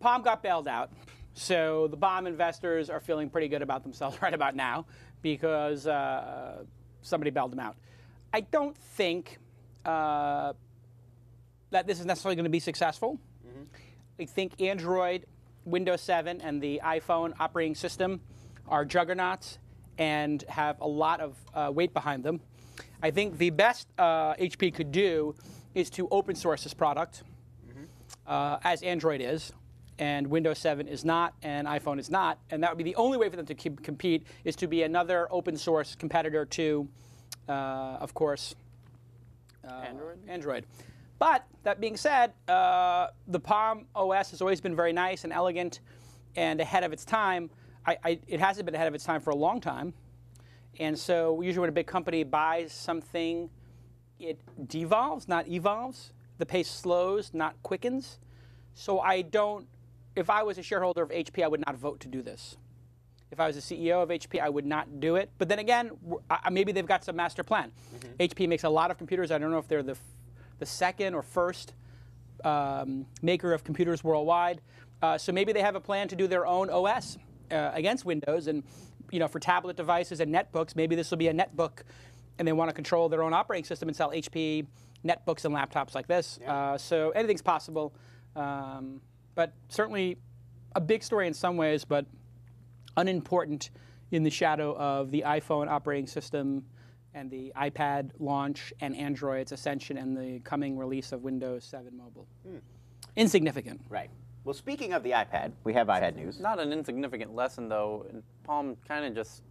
got bailed out. So the Palm investors are feeling pretty good about themselves right about now because somebody bailed them out. I don't think that this is necessarily going to be successful. I think Android, Windows 7, and the iPhone operating system are juggernauts and have a lot of weight behind them. I think the best HP could do is to open source this product, as Android is, and Windows 7 is not, and iPhone is not, and that would be the only way for them to compete, is to be another open source competitor to, of course, Android. But that being said, the Palm OS has always been very nice and elegant and ahead of its time. It hasn't been ahead of its time for a long time. And so usually when a big company buys something, it devolves, not evolves. The pace slows, not quickens. So if I was a shareholder of HP, I would not vote to do this. If I was the CEO of HP, I would not do it. But then again, maybe they've got some master plan. HP makes a lot of computers. I don't know if they're the second or first maker of computers worldwide. So maybe they have a plan to do their own OS against Windows. And for tablet devices and netbooks, maybe this will be a netbook, and they want to control their own operating system and sell HP netbooks and laptops like this. Yeah. So anything's possible. But certainly a big story in some ways, but unimportant in the shadow of the iPhone operating system and the iPad launch and Android's ascension and the coming release of Windows 7 Mobile. Insignificant. Right. Well, speaking of the iPad, we have iPad news. Not an insignificant lesson, though. Palm kind of just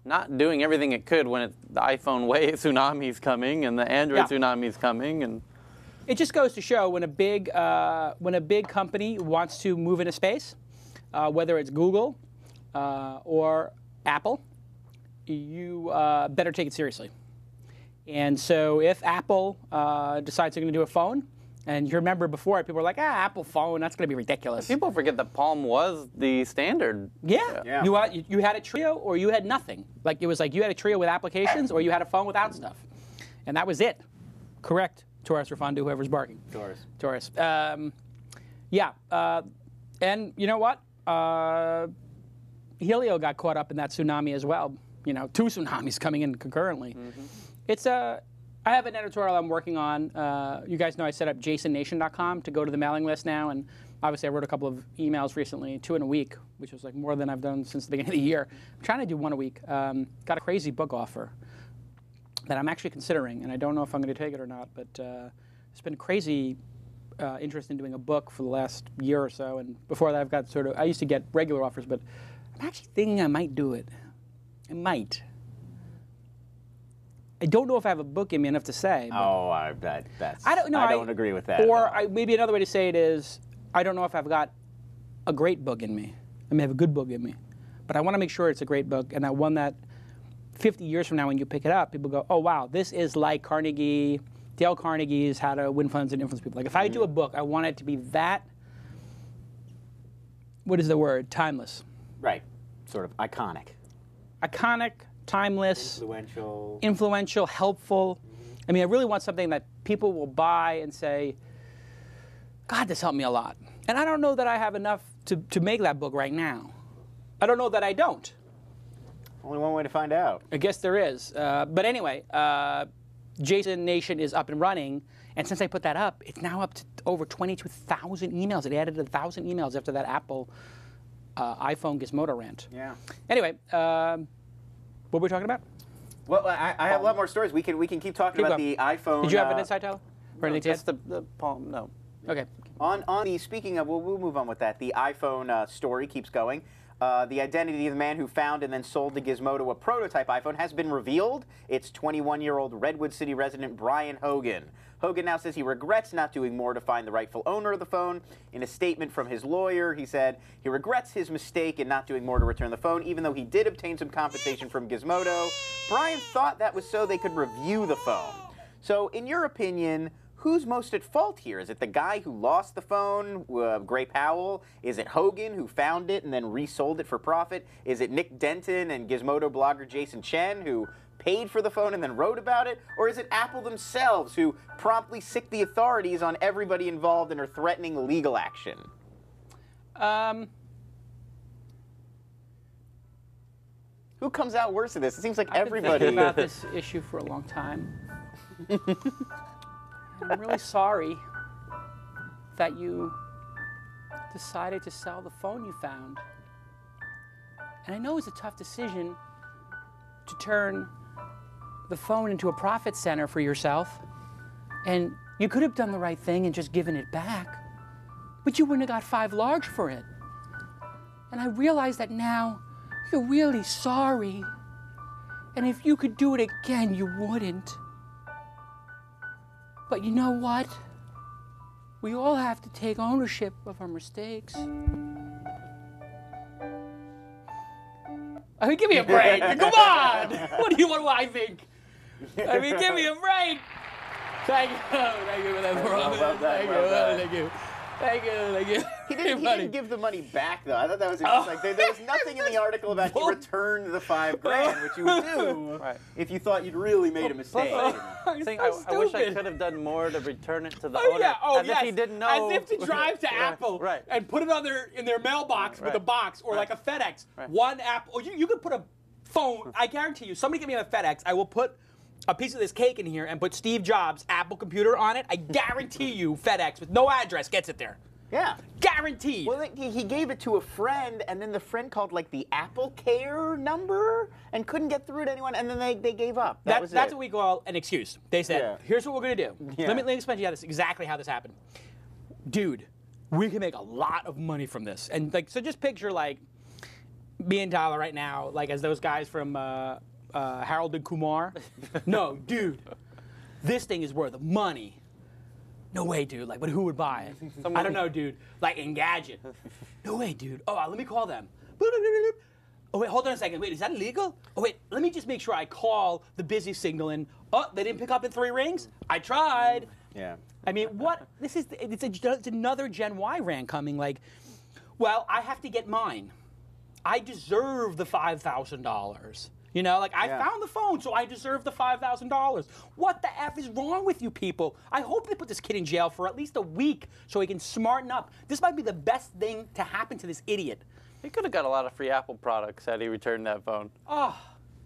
not doing everything it could when the iPhone wave tsunami's coming and the Android tsunami's coming. And it just goes to show when a big company wants to move into space, whether it's Google or Apple, you better take it seriously. And so if Apple decides they're going to do a phone, and you remember before, people were like, Apple phone, that's going to be ridiculous. People forget that Palm was the standard. Yeah. You had a Trio or you had nothing. Like, it was like you had a Trio with applications or you had a phone without stuff. And that was it. Correct, Taurus Rafondo, whoever's barking. Taurus. And you know what? Helio got caught up in that tsunami as well. Two tsunamis coming in concurrently. I have an editorial I'm working on. You guys know I set up jasonnation.com to go to the mailing list now, and obviously I wrote a couple of emails recently, 2 in a week, which was like more than I've done since the beginning of the year. I'm trying to do 1 a week. Got a crazy book offer that I'm actually considering, and I don't know if I'm going to take it or not, but it's been crazy interest in doing a book for the last year or so, and before that I've got I used to get regular offers, but I'm actually thinking I might do it. I might. I don't know if I have a book in me enough to say. I don't agree with that. Or maybe another way to say it is, I don't know if I've got a great book in me. I may have a good book in me. But I want to make sure it's a great book, and that one that 50 years from now when you pick it up, people go, oh, wow, this is like Dale Carnegie's How to Win Funds and Influence People. Like, if I do a book, I want it to be that, what is the word? Timeless. Right. Sort of iconic. Iconic, timeless, Influential. helpful. I mean, I really want something that people will buy and say, God, this helped me a lot. And I don't know that I have enough to make that book right now. I don't know that I don't. Only one way to find out. I guess there is. But anyway, Jason Nation is up and running. And since I put that up, it's now up to over 22,000 emails. It added 1,000 emails after that Apple iPhone Gizmodo rant. Yeah. Anyway, what were we talking about? Well, I have a lot more stories. We can keep talking about the iPhone. Did you have an insight, Tyler? Or anything to Just the palm, no. Okay. On the, speaking of, we'll move on with that. The iPhone story keeps going. The identity of the man who found and then sold to Gizmodo a prototype iPhone has been revealed. It's 21-year-old Redwood City resident Brian Hogan. Hogan now says he regrets not doing more to find the rightful owner of the phone. In a statement from his lawyer, he said he regrets his mistake in not doing more to return the phone, even though he did obtain some compensation from Gizmodo. Brian thought that was so they could review the phone. So, in your opinion, who's most at fault here? Is it the guy who lost the phone, Gray Powell? Is it Hogan who found it and then resold it for profit? Is it Nick Denton and Gizmodo blogger Jason Chen who paid for the phone and then wrote about it? Or is it Apple themselves who promptly sick the authorities on everybody involved and are threatening legal action? Who comes out worse of this? It seems like everybody. I've been thinking about this issue for a long time. I'm really sorry that you decided to sell the phone you found. And I know it's a tough decision to turn the phone into a profit center for yourself. And you could have done the right thing and just given it back. But you wouldn't have got 5 large for it. And I realize that now you're really sorry. And if you could do it again, you wouldn't. But you know what? We all have to take ownership of our mistakes. I mean, give me a break. Come on! What do I think? I mean, give me a break! Thank you. Thank you for that, brother. Thank you. Thank you. He didn't give the money back, though. I thought that was interesting. Like, there was nothing in the article about he returned the $5,000, which you would do if you thought you'd really I wish I could have done more to return it to the owner. If he didn't know. As if to drive to Apple and put it on in their mailbox with a box or like a FedEx. One app. Or you could put a phone. I guarantee you, somebody get me a FedEx. I will put a piece of this cake in here and put Steve Jobs' Apple computer on it. I guarantee you FedEx with no address gets it there. Yeah. Guaranteed. Well, he gave it to a friend, and then the friend called like the Apple Care number and couldn't get through to anyone, and then they gave up. That's what we call an excuse. They said, here's what we're going to do. Yeah. Let me explain to you exactly how this happened. Dude, we can make a lot of money from this. And like, so just picture like me and Tyler right now, like as those guys from Harold and Kumar. No, dude, this thing is worth money. No way, dude. Like, but who would buy it? I don't know, dude. Like Engadget. No way, dude. Oh, let me call them. Oh, wait, hold on a second. Wait, is that illegal? Oh, wait, let me just make sure I call the busy signal and, oh, they didn't pick up in 3 rings? I tried. Yeah. I mean, what? It's another Gen Y rant coming. Like, well, I have to get mine. I deserve the $5,000. You know, like, I found the phone, so I deserve the $5,000. What the F is wrong with you people? I hope they put this kid in jail for at least a week so he can smarten up. This might be the best thing to happen to this idiot. He could have got a lot of free Apple products had he returned that phone. Oh.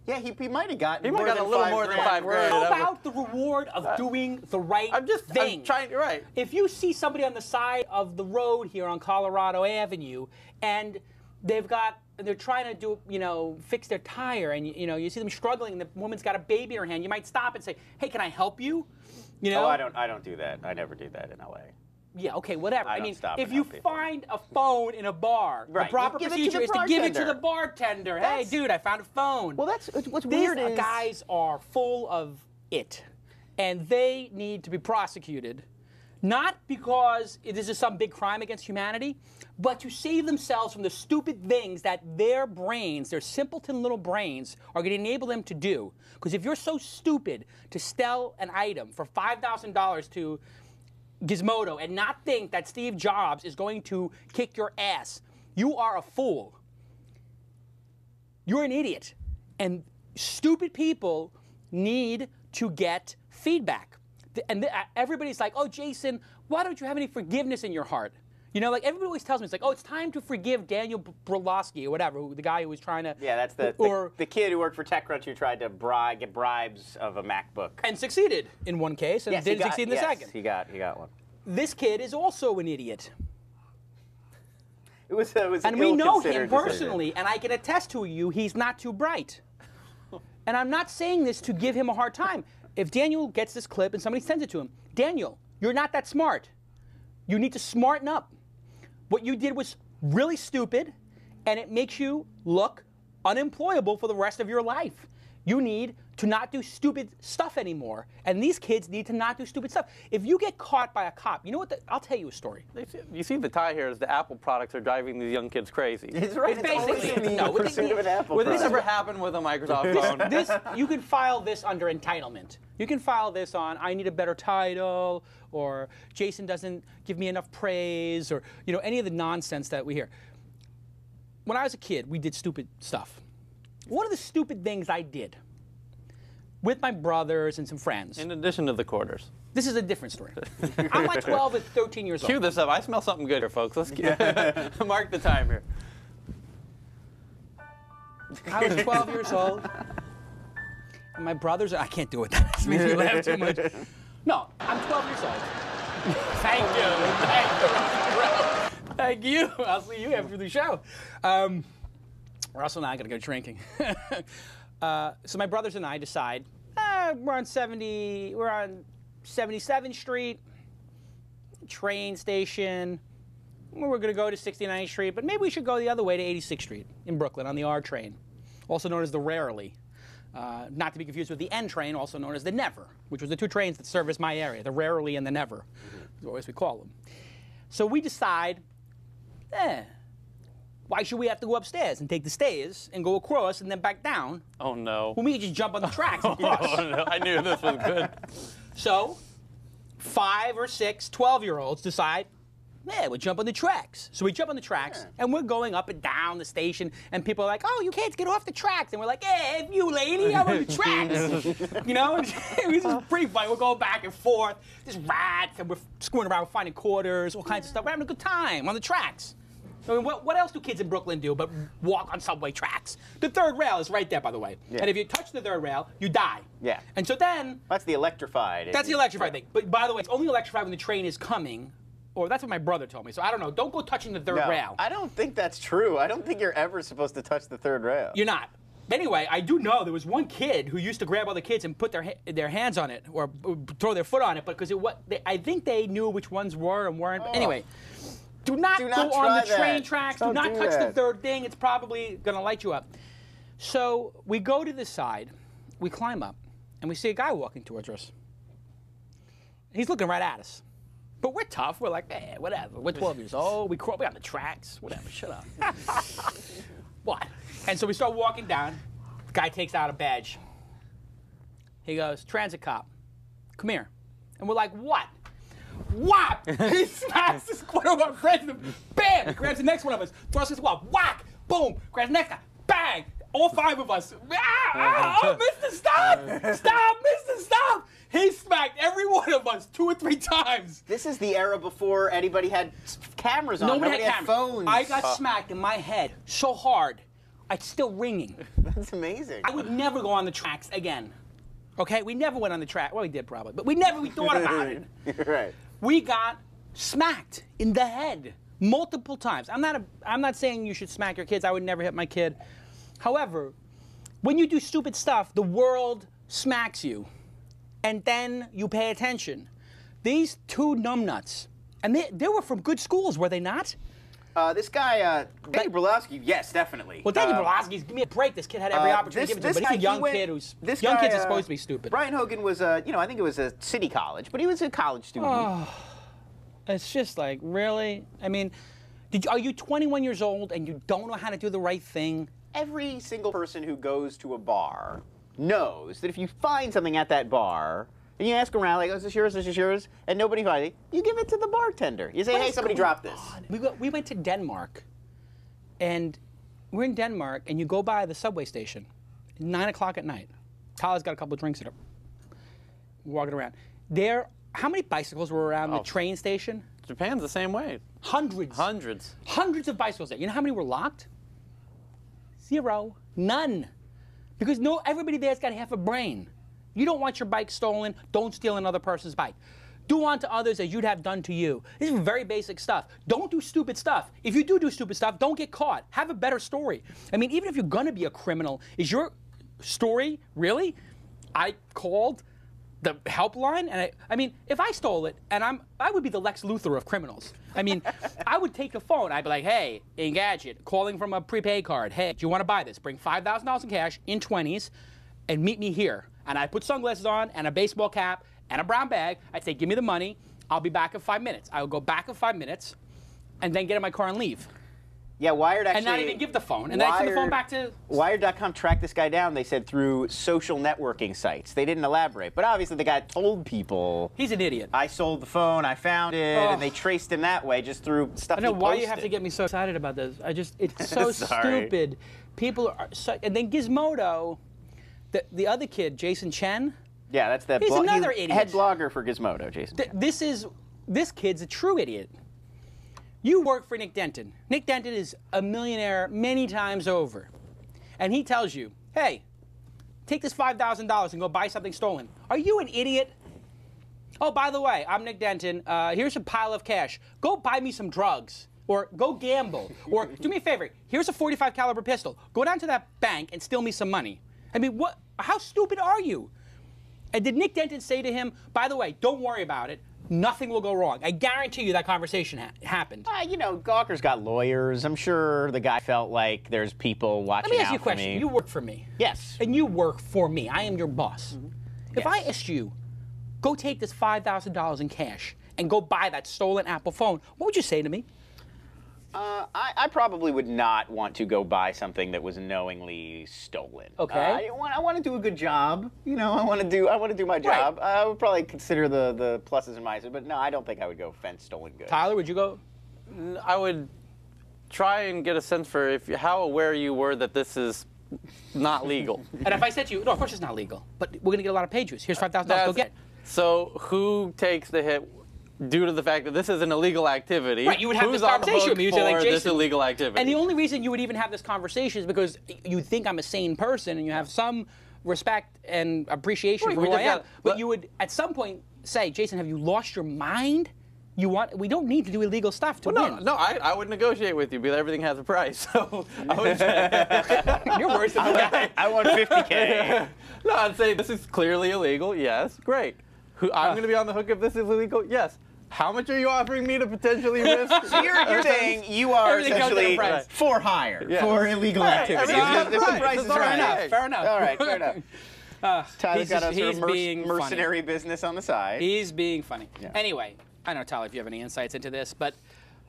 Yeah, he might have gotten a little more than $5,000. How about the reward of doing the right thing? I'm trying, right. If you see somebody on the side of the road here on Colorado Avenue and they're trying to do, fix their tire, and you see them struggling, and the woman's got a baby in her hand, you might stop and say, "Hey, can I help you?" Oh, I don't do that. I never do that in LA. Yeah, okay, whatever. I mean, if you find a phone in a bar, the proper procedure is to give it to the bartender. Hey, dude, I found a phone. Well, what's weird is these guys are full of it, and they need to be prosecuted. Not because this is some big crime against humanity, but to save themselves from the stupid things that their brains, their simpleton little brains, are going to enable them to do. Because if you're so stupid to sell an item for $5,000 to Gizmodo and not think that Steve Jobs is going to kick your ass, you are a fool. You're an idiot. And stupid people need to get feedback. And everybody's like, oh, Jason, why don't you have any forgiveness in your heart? You know, like everybody always tells me, it's like, oh, it's time to forgive Daniel Brolowski or whatever, the guy who was trying to. Yeah, that's the kid who worked for TechCrunch who tried to get bribes of a MacBook. And succeeded in one case and didn't succeed in the second. He got one. This kid is also an idiot. It was an and we know ill-considered him personally, and I can attest to you, he's not too bright. And I'm not saying this to give him a hard time. If Daniel gets this clip and somebody sends it to him, Daniel, you're not that smart. You need to smarten up. What you did was really stupid, and it makes you look unemployable for the rest of your life. You need to not do stupid stuff anymore, and these kids need to not do stupid stuff. If you get caught by a cop, you know what? I'll tell you a story. You see the tie here is the Apple products are driving these young kids crazy. It's right. It's basically the pursuit of an Apple Would this product. ever happen with a Microsoft phone? You can file this under entitlement. You can file this on, I need a better title, or Jason doesn't give me enough praise, or any of the nonsense that we hear. When I was a kid, we did stupid stuff. One of the stupid things I did with my brothers and some friends. In addition to the quarters. This is a different story. I'm like 12 or 13 years old. Cue this up. I smell something good here, folks. Let's mark the time here. I was 12 years old. And my brothers, I can't do it. That makes me laugh too much. No, I'm 12 years old. Thank you. Thank you. I'll see you after the show. We're also not going to go drinking. So my brothers and I decide, we're on 77th Street, train station. We're going to go to 69th Street, but maybe we should go the other way to 86th Street in Brooklyn on the R train, also known as the Rarely. Not to be confused with the N train, also known as the Never, which was the two trains that service my area, the Rarely and the Never, is what we call them. So we decide, why should we have to go upstairs and take the stairs and go across and then back down? Oh, no. When we could just jump on the tracks and cross. Oh, no. I knew this was good. So 5 or 6 12-year-olds decide, we'll jump on the tracks. So we jump on the tracks, and we're going up and down the station, and people are like, oh, you kids, get off the tracks. And we're like, hey, you lady, I'm on the tracks. It was just pretty fun. We're going back and forth. There's rats, and we're screwing around, finding quarters, all kinds of stuff. We're having a good time on the tracks. I mean, what else do kids in Brooklyn do but walk on subway tracks? The third rail is right there, by the way. Yeah. And if you touch the third rail, you die. Yeah. And so then... That's the electrified. That's the electrified thing. But by the way, it's only electrified when the train is coming. Or that's what my brother told me. So I don't know. Don't go touching the third rail. I don't think that's true. I don't think you're ever supposed to touch the third rail. You're not. Anyway, I do know there was one kid who used to grab other kids and put their hands on it or throw their foot on it because I think they knew which ones were and weren't. But anyway... Do not go on the train tracks. Do not touch the third thing. It's probably going to light you up. So we go to the side, we climb up, and we see a guy walking towards us. He's looking right at us. But we're tough. We're like, whatever. We're 12 years old. We're on the tracks. Whatever. Shut up. What? And so we start walking down. The guy takes out a badge. He goes, transit cop, come here. And we're like, what? Whap! He smacks this one of our friends. Bam! He grabs the next one of us. Thrusts us wall. Whack! Boom! Grabs the next guy. Bang! All 5 of us. Oh, Mr. Stop! Stop! Mr. Stop! He smacked every one of us 2 or 3 times. This is the era before anybody had cameras on. Nobody had phones. I got smacked in my head so hard, it's still ringing. That's amazing. I would never go on the tracks again. Okay? We never went on the track. Well, we did probably, but we thought about it. Right. We got smacked in the head multiple times. I'm not saying you should smack your kids. I would never hit my kid. However, when you do stupid stuff, the world smacks you, and then you pay attention. These 2 numbnuts, and they were from good schools, were they not? This guy, Daniel Brolowski, yes, definitely. Well, Daniel Brolowski's, give me a break. This kid had every opportunity to give it to him, but he's a young kid who's... Young kids are supposed to be stupid. Brian Hogan was, I think it was a city college, but he was a college student. Oh, it's just like, really? I mean, are you 21 years old and you don't know how to do the right thing? Every single person who goes to a bar knows that if you find something at that bar, and you ask around, like, oh, is this yours, is this yours? And nobody finds it, you give it to the bartender. You say, hey, somebody dropped this. We went to Denmark, and we're in Denmark, and you go by the subway station, 9 o'clock at night. Tyler's got a couple of drinks in her. Walking around. How many bicycles were around the train station? Japan's the same way. Hundreds. Hundreds. Hundreds of bicycles there. You know how many were locked? 0. None. Because everybody there's got half a brain. You don't want your bike stolen. Don't steal another person's bike. Do unto others as you'd have done to you. This is very basic stuff. Don't do stupid stuff. If you do stupid stuff, don't get caught. Have a better story. I mean, even if you're going to be a criminal, is your story really? I called the helpline, and I mean, if I stole it, and I would be the Lex Luthor of criminals. I mean, I would take the phone. I'd be like, hey, Engadget, calling from a prepaid card. Hey, do you want to buy this? Bring $5,000 in cash in 20s and meet me here. And I'd put sunglasses on and a baseball cap and a brown bag. I'd say, give me the money. I'll be back in 5 minutes. I would go back in 5 minutes and then get in my car and leave. Yeah, Wired actually... And not even give the phone. And then I send the phone back to... Wired.com tracked this guy down, they said, through social networking sites. They didn't elaborate. But obviously the guy told people... He's an idiot. I sold the phone, I found it, and they traced him that way just through stuff I know he why posted. you have to get me so excited about this. It's so Sorry. stupid. People are... And then Gizmodo, the other kid, Jason Chen... Yeah, that's the... He's another idiot. Head blogger for Gizmodo, Jason. This kid's a true idiot. You work for Nick Denton. Nick Denton is a millionaire many times over. And he tells you, hey, take this $5,000 and go buy something stolen. Are you an idiot? Oh, by the way, I'm Nick Denton. Here's a pile of cash. Go buy me some drugs. Or go gamble. Or do me a favor. Here's a .45 caliber pistol. Go down to that bank and steal me some money. I mean, how stupid are you? And did Nick Denton say to him, by the way, don't worry about it. Nothing will go wrong. I guarantee you that conversation happened. You know, Gawker's got lawyers. I'm sure the guy felt like there's people watching out for me. Let me ask you a question. You work for me. Yes. And you work for me. I am your boss. Mm-hmm. If I asked you, go take this $5,000 in cash and go buy that stolen Apple phone, what would you say to me? I probably would not want to go buy something that was knowingly stolen. Okay. I want to do a good job. You know, I want to do my job. Right. I would probably consider the pluses and minuses, but no, I don't think I would go fence stolen goods. Tyler, would you go? I would try and get a sense for how aware you were that this is not legal. And if I said to you, no, of course it's not legal, but we're going to get a lot of page views. Here's $5,000. Go get it. So who takes the hit due to the fact that this is an illegal activity? Right, you would have Who's this conversation with me. You'd say, like, for Jason, this illegal activity? And the only reason you would even have this conversation is because you think I'm a sane person and you have some respect and appreciation for who I am. But you would, at some point, say, Jason, have you lost your mind? We don't need to do illegal stuff to win. No, I would negotiate with you, but everything has a price. So I would say, you're worse than the guy. I want $50K. No, I'd say this is clearly illegal. Yes, great. I'm going to be on the hook if this is illegal. Yes. How much are you offering me to potentially risk? So you're saying you are essentially for hire for illegal activities. The price is right. Fair enough. All right, fair enough. Tyler's got a sort of being mercenary business on the side. He's being funny. Yeah. Anyway, I don't know, Tyler, if you have any insights into this, but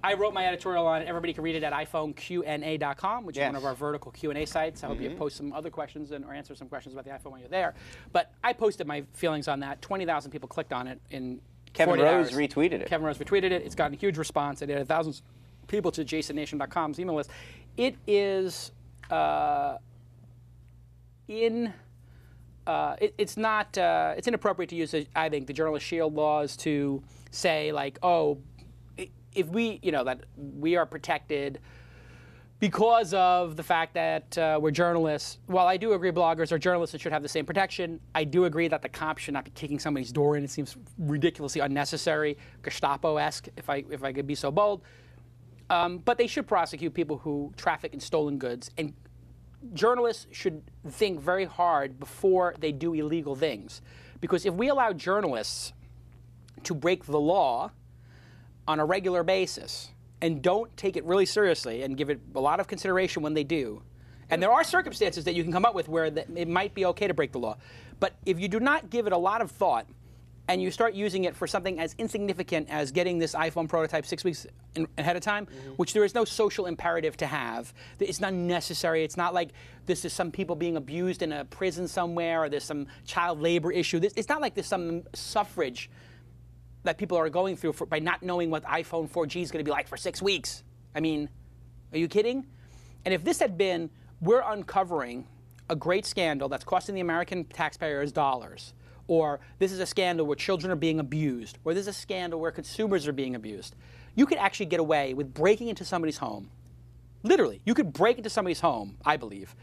I wrote my editorial on it. Everybody can read it at iPhoneQNA.com, which is one of our vertical Q&A sites. I hope you post some other questions or answer some questions about the iPhone while you're there. But I posted my feelings on that. 20,000 people clicked on it in Kevin 40 Rose hours. retweeted it. Kevin Rose retweeted it. It's gotten a huge response. It added thousands of people to JasonNation.com's email list. It is it's inappropriate to use, I think, the Journalist Shield laws to say, like, oh, if we, that we are protected because of the fact that we're journalists. While I do agree bloggers are journalists and should have the same protection, I do agree that the cops should not be kicking somebody's door in. It seems ridiculously unnecessary, Gestapo-esque, if I could be so bold. But they should prosecute people who traffic in stolen goods. And journalists should think very hard before they do illegal things. Because if we allow journalists to break the law on a regular basis and don't take it really seriously and give it a lot of consideration when they do, and there are circumstances that you can come up with where it might be okay to break the law, but if you do not give it a lot of thought and you start using it for something as insignificant as getting this iPhone prototype 6 weeks ahead of time, which there is no social imperative to have. It's not necessary. It's not like this is some people being abused in a prison somewhere or there's some child labor issue. It's not like there's some suffrage that people are going through by not knowing what iPhone 4G is going to be like for 6 weeks. I mean, are you kidding? And if this had been, we're uncovering a great scandal that's costing the American taxpayers dollars, or this is a scandal where children are being abused, or this is a scandal where consumers are being abused, you could actually get away with breaking into somebody's home. Literally, you could break into somebody's home, I believe,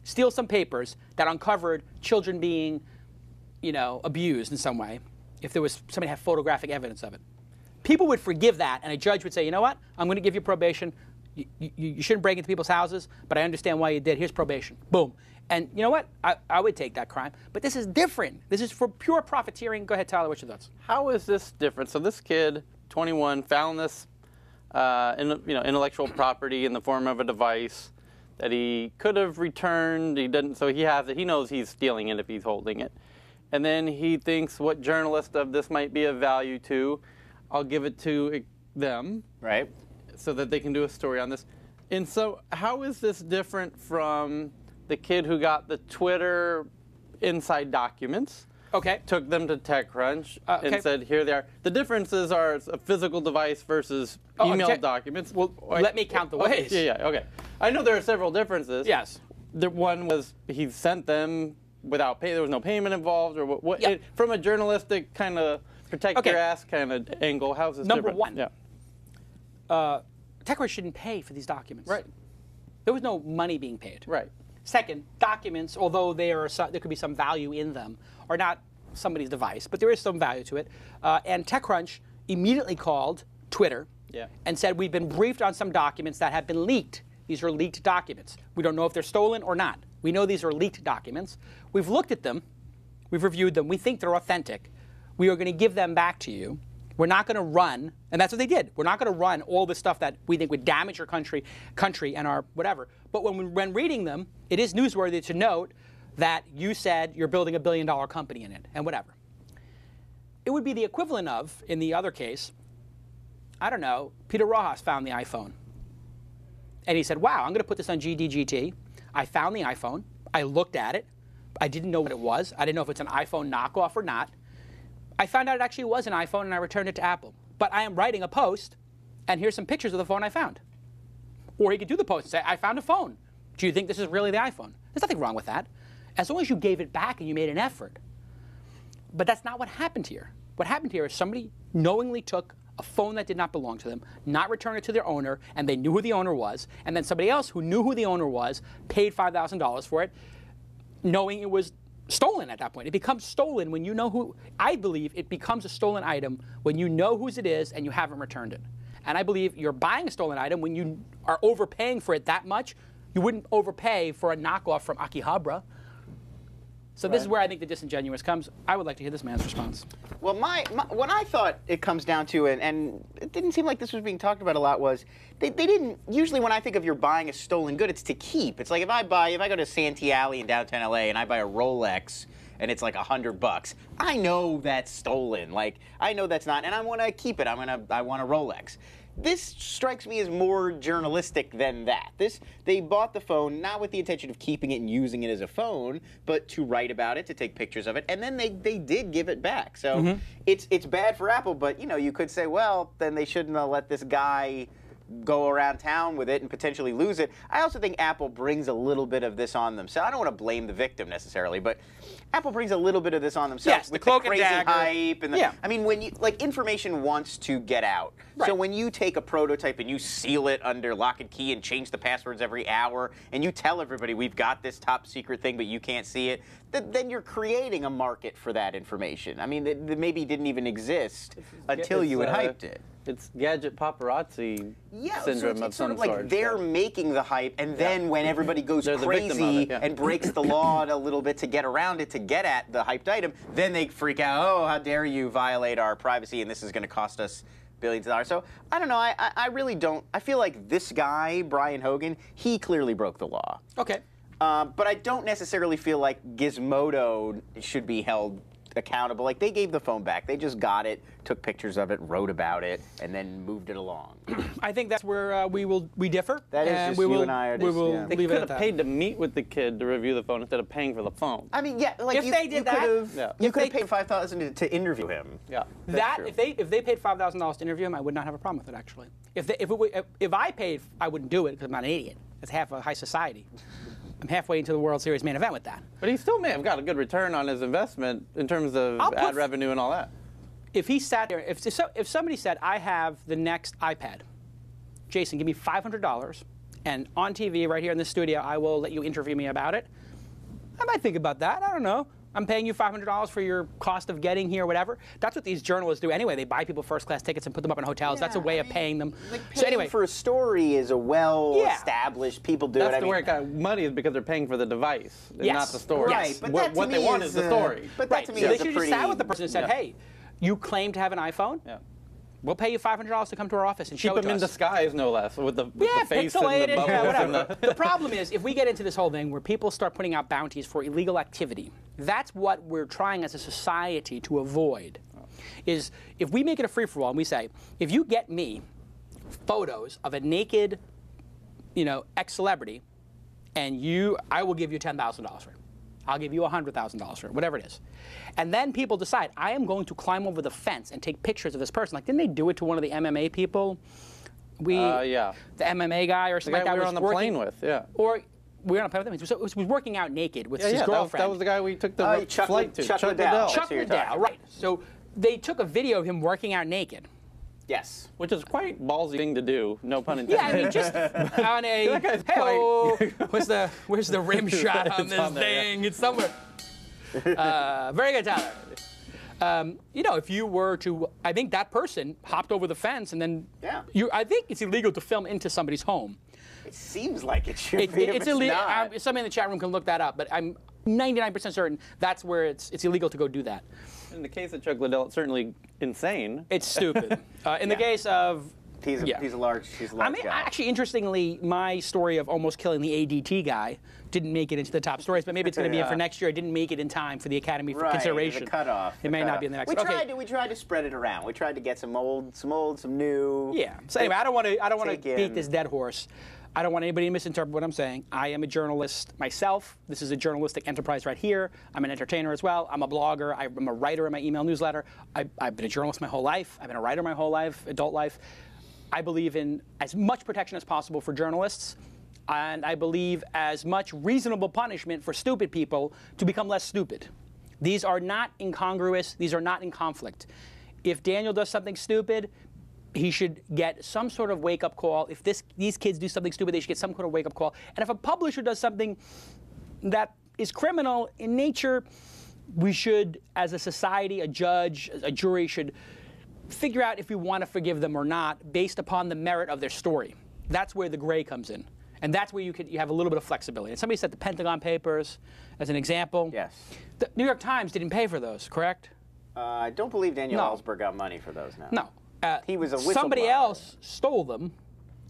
steal some papers that uncovered children being, abused in some way, if there was somebody had photographic evidence of it. People would forgive that, and a judge would say, you know what, I'm going to give you probation. You shouldn't break into people's houses, but I understand why you did. Here's probation. Boom. And you know what? I would take that crime. But this is different. This is for pure profiteering. Go ahead, Tyler. What's your thoughts? How is this different? So this kid, 21, found this intellectual property in the form of a device that he could have returned. He didn't, so he has it. He knows he's stealing it if he's holding it. And then he thinks, what journalist of this might be of value to? I'll give it to them. Right. So that they can do a story on this. And so how is this different from the kid who got the Twitter inside documents? Okay. Took them to TechCrunch and said, here they are. The differences are a physical device versus email documents. Well, let me count the ways. Yeah, okay. I know there are several differences. Yes. The one was he sent them without pay. There was no payment involved, or what? Yep. From a journalistic kind of protect your ass kind of angle, how's this Number different? one. Yeah. TechCrunch shouldn't pay for these documents. Right. There was no money being paid. Right. Second, documents, although there could be some value in them, are not somebody's device, but there is some value to it. And TechCrunch immediately called Twitter and said, we've been briefed on some documents that have been leaked. These are leaked documents. We don't know if they're stolen or not. We know these are leaked documents. We've looked at them. We've reviewed them. We think they're authentic. We are going to give them back to you. We're not going to run, and that's what they did. We're not going to run all the stuff that we think would damage our country and our whatever. But when reading them, it is newsworthy to note that you said you're building $1 billion company in it and whatever. It would be the equivalent of, in the other case, I don't know, Peter Rojas found the iPhone. And he said, wow, I'm going to put this on GDGT. I found the iPhone. I looked at it. I didn't know what it was. I didn't know if it's an iPhone knockoff or not. I found out it actually was an iPhone, and I returned it to Apple. But I am writing a post, and here's some pictures of the phone I found. Or he could do the post and say, I found a phone. Do you think this is really the iPhone? There's nothing wrong with that, as long as you gave it back and you made an effort. But that's not what happened here. What happened here is somebody knowingly took a phone that did not belong to them, not returned it to their owner, and they knew who the owner was, and then somebody else who knew who the owner was paid $5,000 for it, knowing it was stolen at that point. It becomes stolen when you know who. I believe it becomes a stolen item when you know whose it is and you haven't returned it. And I believe you're buying a stolen item when you are overpaying for it that much. You wouldn't overpay for a knockoff from Akihabara. So this is where I think the disingenuous comes. I would like to hear this man's response. Well, what I thought it comes down to, and it didn't seem like this was being talked about a lot, was they didn't, usually when I think of you're buying a stolen good, it's to keep. It's like if I go to Santee Alley in downtown LA and I buy a Rolex and it's like $100, I know that's stolen. Like, I know that's not, and I want to keep it. I want a Rolex. This strikes me as more journalistic than that. They bought the phone not with the intention of keeping it and using it as a phone, but to write about it, to take pictures of it, and then they did give it back. So it's bad for Apple, but you could say, well, then they shouldn't have let this guy go around town with it and potentially lose it. I also think Apple brings a little bit of this on themselves. I don't want to blame the victim necessarily, but Apple brings a little bit of this on themselves. Yes, with the cloak and crazy dagger hype and I mean, when you information wants to get out. Right. So when you take a prototype and you seal it under lock and key and change the passwords every hour, and you tell everybody we've got this top secret thing, but you can't see it, then you're creating a market for that information. I mean, that maybe didn't even exist until you had hyped it. It's gadget paparazzi syndrome so it's of some sort of like they're making the hype, and then when everybody goes crazy and breaks the law a little bit to get around it, to get at the hyped item, then they freak out, oh, how dare you violate our privacy, and this is going to cost us billions of dollars. So I don't know, I really don't, I feel like this guy, Brian Hogan, he clearly broke the law. Okay. But I don't necessarily feel like Gizmodo should be held accountable. Like, they gave the phone back. They just got it, took pictures of it, wrote about it, and then moved it along. I think that's where we differ. That is and just we you will, and I are we just, will They leave could it at have that. paid to meet with the kid to review the phone instead of paying for the phone. I mean, yeah, like If they did that, you could have paid $5,000 to interview him. Yeah. If they paid $5,000 to interview him, I would not have a problem with it, actually. If I paid, I wouldn't do it because I'm not an idiot. It's half of high society. I'm halfway into the World Series main event with that. But he still may have got a good return on his investment in terms of ad revenue and all that. If he sat there, if somebody said, I have the next iPad, Jason, give me $500, and on TV right here in the studio, I will let you interview me about it, I might think about that. I don't know. I'm paying you $500 for your cost of getting here, whatever. That's what these journalists do anyway. They buy people first-class tickets and put them up in hotels. That's a way of paying them. Like so anyway, for a story is a well-established. People do That's it. the way it got money is because they're paying for the device, and not the story. Right, but that to what me they want is the story. But that to me so is they should have sat with the person and said, hey, you claim to have an iPhone? Yeah. We'll pay you $500 to come to our office and show Keep it to them in us. disguise, no less, with the face and the pixelated, bubbles. whatever. The problem is, if we get into this whole thing where people start putting out bounties for illegal activity, that's what we're trying as a society to avoid. Is if we make it a free-for-all and we say, if you get me photos of a naked, ex-celebrity, and I will give you $10,000 for it. I'll give you $100,000 for it, whatever it is. And then people decide, I am going to climb over the fence and take pictures of this person. Like, didn't they do it to one of the MMA people? Yeah. The MMA guy or something like that. We were on the plane with, yeah. Or we were on a plane with him. So he was working out naked with his girlfriend. That was the guy we took the flight to. Chuck Liddell. Chuck Liddell, right. So they took a video of him working out naked. Yes. Which is quite ballsy thing to do, no pun intended. Yeah, I mean, just on a, That guy's hey, where's the rim shot on this thing? It's somewhere. Very good, Tyler. If you were to, I think that person hopped over the fence and then, I think it's illegal to film into somebody's home. It seems like it should be. It's illegal. Somebody in the chat room can look that up, but I'm 99% certain that's where it's illegal to go do that. In the case of Chuck Liddell, it's certainly insane. It's stupid. In the case of... He's a large I mean, guy. actually, interestingly, my story of almost killing the ADT guy didn't make it into the top stories, but maybe it's going to be in for next year. I didn't make it in time for the Academy for consideration. The cutoff. It may not be in the next. We tried to spread it around. We tried to get some old, some new. Yeah. So anyway, I don't want to beat this dead horse. I don't want anybody to misinterpret what I'm saying. I am a journalist myself. This is a journalistic enterprise right here. I'm an entertainer as well. I'm a blogger. I'm a writer in my email newsletter. I've been a journalist my whole life. I've been a writer my whole life, adult life. I believe in as much protection as possible for journalists, and I believe as much reasonable punishment for stupid people to become less stupid. These are not incongruous. These are not in conflict. If Daniel does something stupid, he should get some sort of wake-up call. If these kids do something stupid, they should get some sort of wake-up call. And if a publisher does something that is criminal in nature, we should, as a society, a judge, a jury, should figure out if we want to forgive them or not based upon the merit of their story. That's where the gray comes in. And that's where you have a little bit of flexibility. And somebody said the Pentagon Papers as an example. Yes. The New York Times didn't pay for those, correct? I don't believe Daniel Ellsberg got money for those now. No. He was a whistleblower. Somebody else stole them.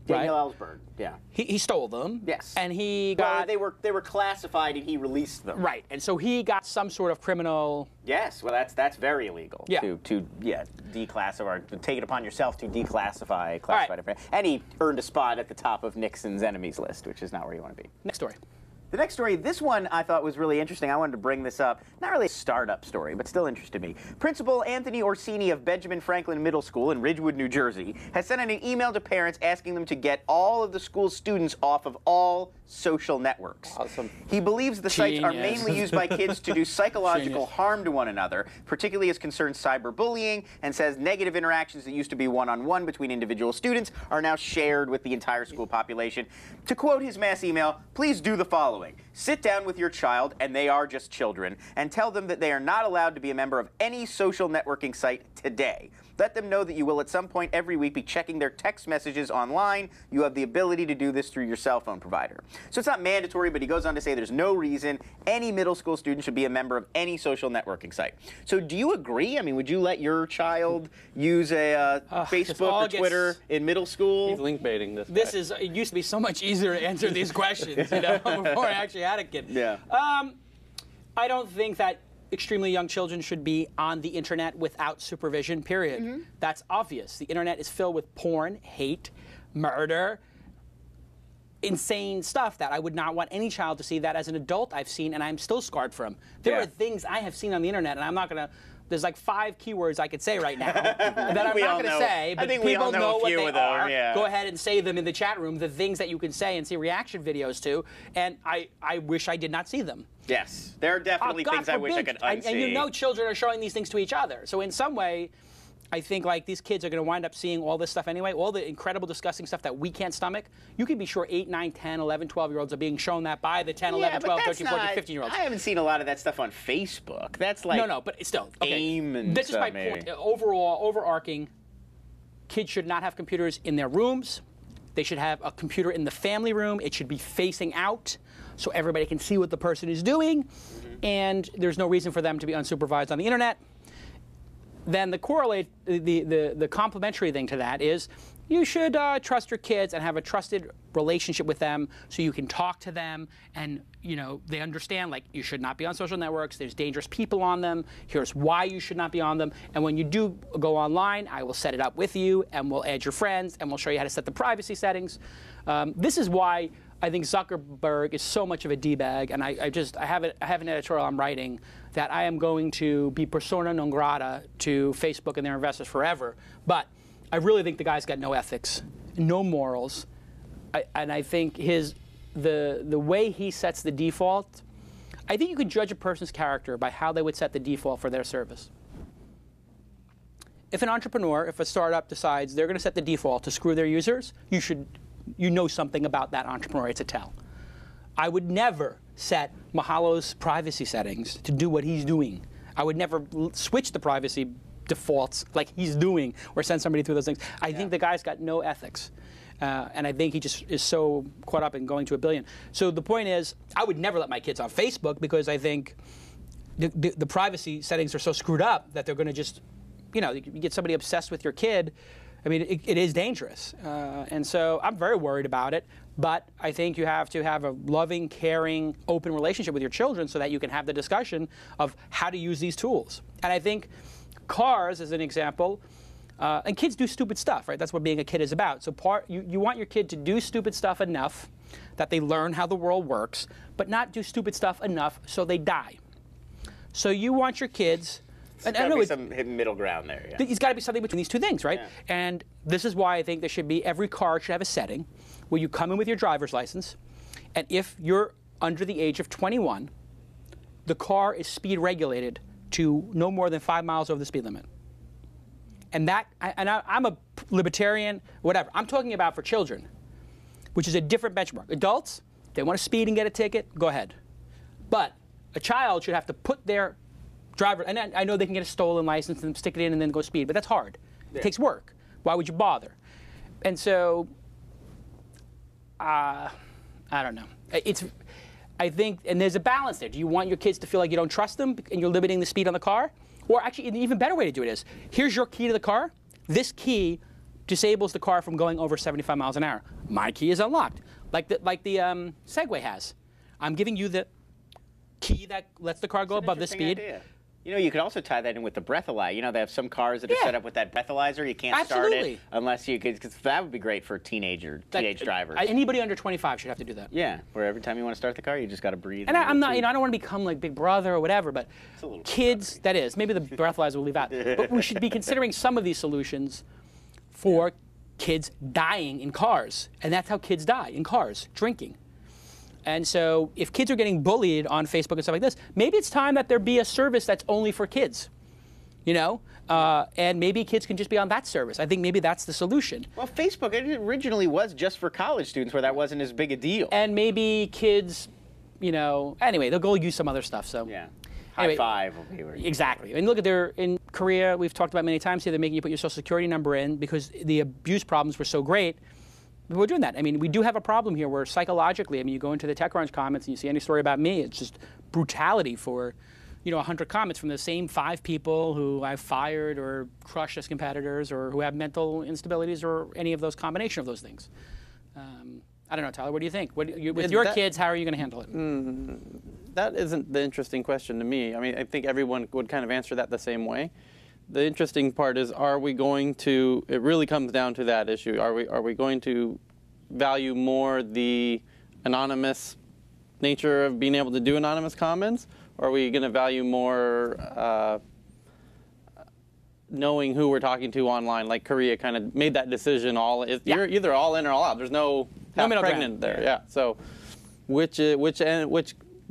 Daniel Ellsberg, yeah. He stole them. Yes. And he got... Well, they were classified and he released them. Right. And so he got some sort of criminal... Yes. Well, that's very illegal. Yeah. To declassify, or to take it upon yourself to declassify classified information. And he earned a spot at the top of Nixon's enemies list, which is not where you want to be. Next story. The next story, this one I thought was really interesting. I wanted to bring this up. Not really a startup story, but still interested me. Principal Anthony Orsini of Benjamin Franklin Middle School in Ridgewood, New Jersey, has sent an email to parents asking them to get all of the school's students off of all social networks. Awesome. He believes the sites are mainly used by kids to do psychological harm to one another, particularly as concerns cyberbullying, and says negative interactions that used to be one-on-one between individual students are now shared with the entire school population. To quote his mass email, please do the following. Sit down with your child, and they are just children, and tell them that they are not allowed to be a member of any social networking site today. Let them know that you will at some point every week be checking their text messages online. You have the ability to do this through your cell phone provider. So it's not mandatory, but he goes on to say there's no reason any middle school student should be a member of any social networking site. So do you agree? I mean, would you let your child use a Facebook or Twitter in middle school? He's link baiting this. It used to be so much easier to answer these questions, before I actually had a kid. Yeah. I don't think that extremely young children should be on the internet without supervision, period. Mm-hmm. That's obvious. The internet is filled with porn, hate, murder. insane stuff that I would not want any child to see, that as an adult I've seen and I'm still scarred from. There are things I have seen on the internet, and I'm not going to, there's like 5 keywords I could say right now that I'm not going to say, but people know what they are. Go ahead and say them in the chat room, the things that you can say and see reaction videos to, and I wish I did not see them. Yes, there are definitely things I wish I could unsee. And you know children are showing these things to each other. So in some way, I think like these kids are going to wind up seeing all this stuff anyway, all the incredible, disgusting stuff that we can't stomach. You can be sure 8, 9, 10, 11, 12-year-olds are being shown that by the 10, 11, 12, 13, 14, 15-year-olds. I haven't seen a lot of that stuff on Facebook. That's like no, but still. Okay. AIM and this is my point. Overall, overarching, kids should not have computers in their rooms. They should have a computer in the family room. It should be facing out so everybody can see what the person is doing. And there's no reason for them to be unsupervised on the internet. Then the complementary thing to that is you should trust your kids and have a trusted relationship with them so you can talk to them and they understand, like, you should not be on social networks. There's dangerous people on them. Here's why you should not be on them. And when you do go online, I will set it up with you and we'll add your friends and we'll show you how to set the privacy settings. This is why I think Zuckerberg is so much of a D-bag, and I have an editorial I'm writing that I am going to be persona non grata to Facebook and their investors forever. But I really think the guy's got no ethics, no morals, and I think the way he sets the default, I think you can judge a person's character by how they would set the default for their service. If an entrepreneur, if a startup decides they're going to set the default to screw their users, you know something about that entrepreneur. It's a tell. I would never set Mahalo's privacy settings to do what he's doing. I would never switch the privacy defaults like he's doing or send somebody through those things. I think the guy's got no ethics. And I think he just is so caught up in going to $1 billion. So the point is, I would never let my kids on Facebook because I think the privacy settings are so screwed up that they're going to just, you get somebody obsessed with your kid. I mean, it is dangerous. And so I'm very worried about it. But I think you have to have a loving, caring, open relationship with your children so that you can have the discussion of how to use these tools. And I think cars, as an example, and kids do stupid stuff, right? That's what being a kid is about. So you want your kid to do stupid stuff enough that they learn how the world works, but not do stupid stuff enough so they die. So you want your kids... There's got to be some middle ground there. Yeah. There's got to be something between these two things, right? Yeah. And this is why I think there should be, every car should have a setting where you come in with your driver's license, and if you're under the age of 21, the car is speed regulated to no more than 5 miles over the speed limit. And I'm a libertarian, whatever. I'm talking about for children, which is a different benchmark. Adults, they want to speed and get a ticket, go ahead. But a child should have to put their driver, and I know they can get a stolen license and stick it in and then go speed, but that's hard. Yeah. It takes work. Why would you bother? And so, I don't know. I think, and there's a balance there. Do you want your kids to feel like you don't trust them and you're limiting the speed on the car? Or actually, an even better way to do it is, here's your key to the car. This key disables the car from going over 75 miles an hour. My key is unlocked, like the Segway has. I'm giving you the key that lets the car go above the speed. Idea. You could also tie that in with the breathalyzer. They have some cars that are set up with that breathalyzer. You can't start it unless you could, because that would be great for teenage drivers. Anybody under 25 should have to do that. Yeah, where every time you want to start the car, you just got to breathe. And I'm not, I don't want to become like Big Brother or whatever, but kids, that is, maybe the breathalyzer will leave out. But we should be considering some of these solutions for kids dying in cars. And that's how kids die, in cars, drinking. And so if kids are getting bullied on Facebook and stuff like this, maybe it's time that there be a service that's only for kids, and maybe kids can just be on that service. I think maybe that's the solution. Well, Facebook, it originally was just for college students where that wasn't as big a deal. And maybe kids, anyway, they'll go use some other stuff. So yeah. High five will be where exactly. And look at in Korea, we've talked about many times here, they're making you put your social security number in because the abuse problems were so great. We're doing that. I mean, we do have a problem here where psychologically, you go into the TechCrunch comments and you see any story about me, it's just brutality for, 100 comments from the same 5 people who I've fired or crushed as competitors or who have mental instabilities or any of those combination of those things. I don't know, Tyler, what do you think? With your kids, how are you going to handle it? That isn't the interesting question to me. I mean, I think everyone would kind of answer that the same way. The interesting part is, are we going to, it really comes down to that issue. Are we going to value more the anonymous nature of being able to do anonymous comments, or are we going to value more knowing who we're talking to online? Like Korea kind of made that decision. You're either all in or all out. There's no half middle pregnant ground. there. Yeah. So which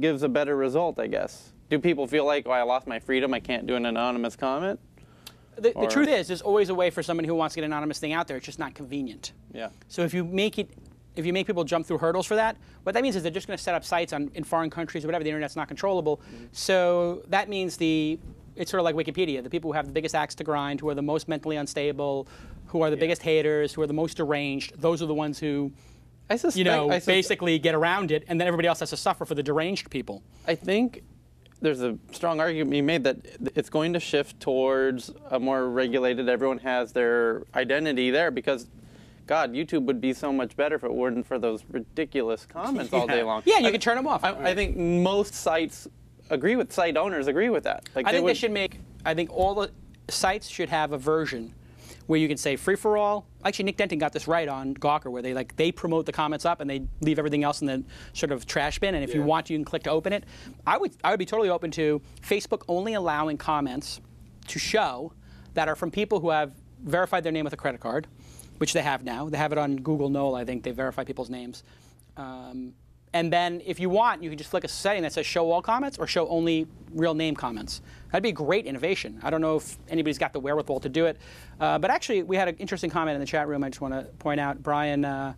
gives a better result, I guess? Do people feel like, oh, I lost my freedom, I can't do an anonymous comment? The truth is, there's always a way for somebody who wants to get an anonymous thing out there. It's just not convenient. Yeah. So if you make people jump through hurdles for that, what that means is they're just going to set up sites in foreign countries or whatever. The internet's not controllable. Mm-hmm. So that means it's sort of like Wikipedia. The people who have the biggest axe to grind, who are the most mentally unstable, who are the biggest haters, who are the most deranged, those are the ones who, basically get around it, and then everybody else has to suffer for the deranged people. I think there's a strong argument being made that it's going to shift towards a more regulated, everyone has their identity there, because God, YouTube would be so much better if it weren't for those ridiculous comments all day long. Yeah, you can turn them off. I think most site owners agree with that. Like I think all the sites should have a version where you can say free for all. Actually, Nick Denton got this right on Gawker, where they promote the comments up and they leave everything else in the sort of trash bin. And if you want to, you can click to open it. I would be totally open to Facebook only allowing comments to show that are from people who have verified their name with a credit card, which they have now. They have it on Google Knoll, I think. They verify people's names. And then if you want, you can just click a setting that says show all comments or show only real name comments. That'd be a great innovation. I don't know if anybody's got the wherewithal to do it. But actually, we had an interesting comment in the chat room I just want to point out. Brian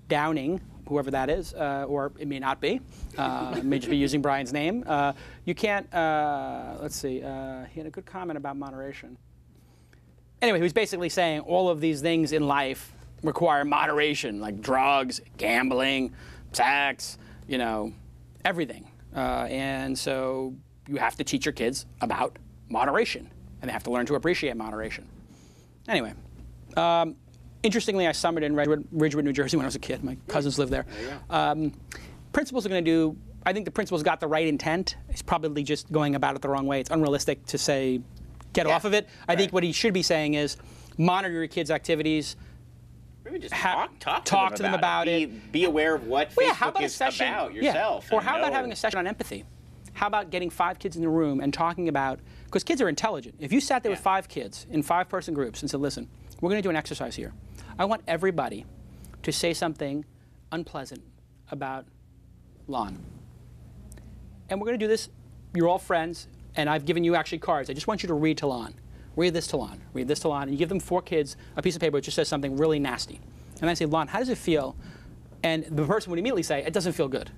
Downing, whoever that is, or it may not be. It may just be using Brian's name. You can't, let's see, he had a good comment about moderation. Anyway, he was basically saying all of these things in life require moderation, like drugs, gambling, sex, everything. And so you have to teach your kids about moderation, and they have to learn to appreciate moderation. Anyway, interestingly, I summered in Ridgewood, New Jersey when I was a kid. My cousins lived there. Principals are going to do, I think the principal's got the right intent. He's probably just going about it the wrong way. It's unrealistic to say, get off of it. I think what he should be saying is, monitor your kids' activities. Maybe just talk to them about it. Be aware of what Facebook is about yourself. Or how about having a session on empathy? How about getting 5 kids in the room and talking about, because kids are intelligent. If you sat there with 5 kids in 5-person groups and said, listen, we're going to do an exercise here. I want everybody to say something unpleasant about Lon. And we're going to do this. You're all friends, and I've given you actually cards. I just want you to read to Lon. Read this to Lon. Read this to Lon. And you give them 4 kids a piece of paper which just says something really nasty. And I say, Lon, how does it feel? And the person would immediately say, it doesn't feel good.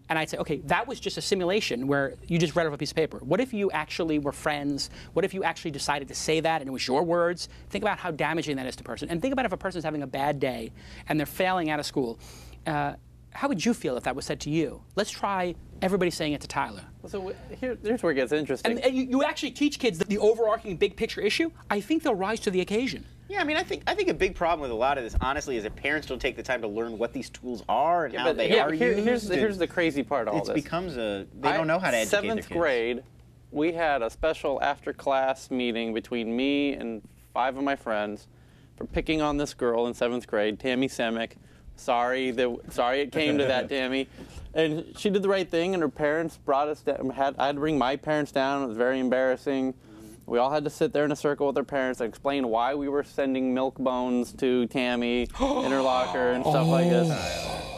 And I'd say, okay, that was just a simulation where you just read off a piece of paper. What if you actually were friends? What if you actually decided to say that and it was your words? Think about how damaging that is to a person. And think about if a person's having a bad day and they're failing out of school. How would you feel if that was said to you? Let's try everybody saying it to Tyler. So here's where it gets interesting. And you actually teach kids the overarching big picture issue. I think they'll rise to the occasion. Yeah, I mean, I think a big problem with a lot of this, honestly, is that parents don't take the time to learn what these tools are and how they are used. Here's the crazy part of all this. It becomes they don't know how to educate their kids. 7th grade, we had a special after-class meeting between me and 5 of my friends for picking on this girl in 7th grade, Tammy Semick. Sorry it came to that, Tammy. And she did the right thing, and her parents brought us down. I had to bring my parents down. It was very embarrassing. We all had to sit there in a circle with our parents and explain why we were sending milk bones to Tammy in her locker and stuff like this.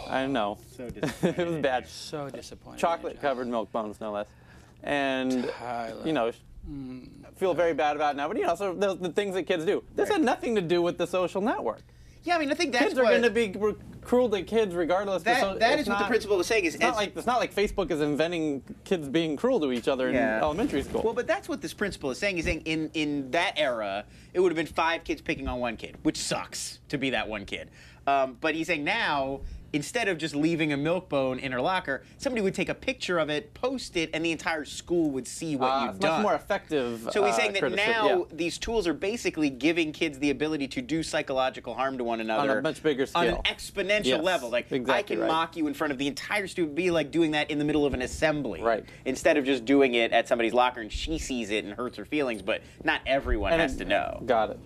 I know. So disappointing. It was bad. So disappointing. Chocolate-covered milk bones, no less. And, feel very bad about it now. But, so the things that kids do. This had nothing to do with the social network. Yeah, I mean, I think that's kids are going to be cruel to kids regardless. That is what the principal was saying. It's not like Facebook is inventing kids being cruel to each other in elementary school. Well, but that's what this principal is saying. He's saying in that era, it would have been 5 kids picking on 1 kid, which sucks to be that 1 kid. But he's saying now, instead of just leaving a milk bone in her locker, somebody would take a picture of it, post it, and the entire school would see what you've done. Much more effective. So he's saying that now these tools are basically giving kids the ability to do psychological harm to one another on a much bigger scale, on an exponential level. Like I can mock you in front of the entire student, be like doing that in the middle of an assembly, instead of just doing it at somebody's locker and she sees it and hurts her feelings. But not everyone has to know. Got it.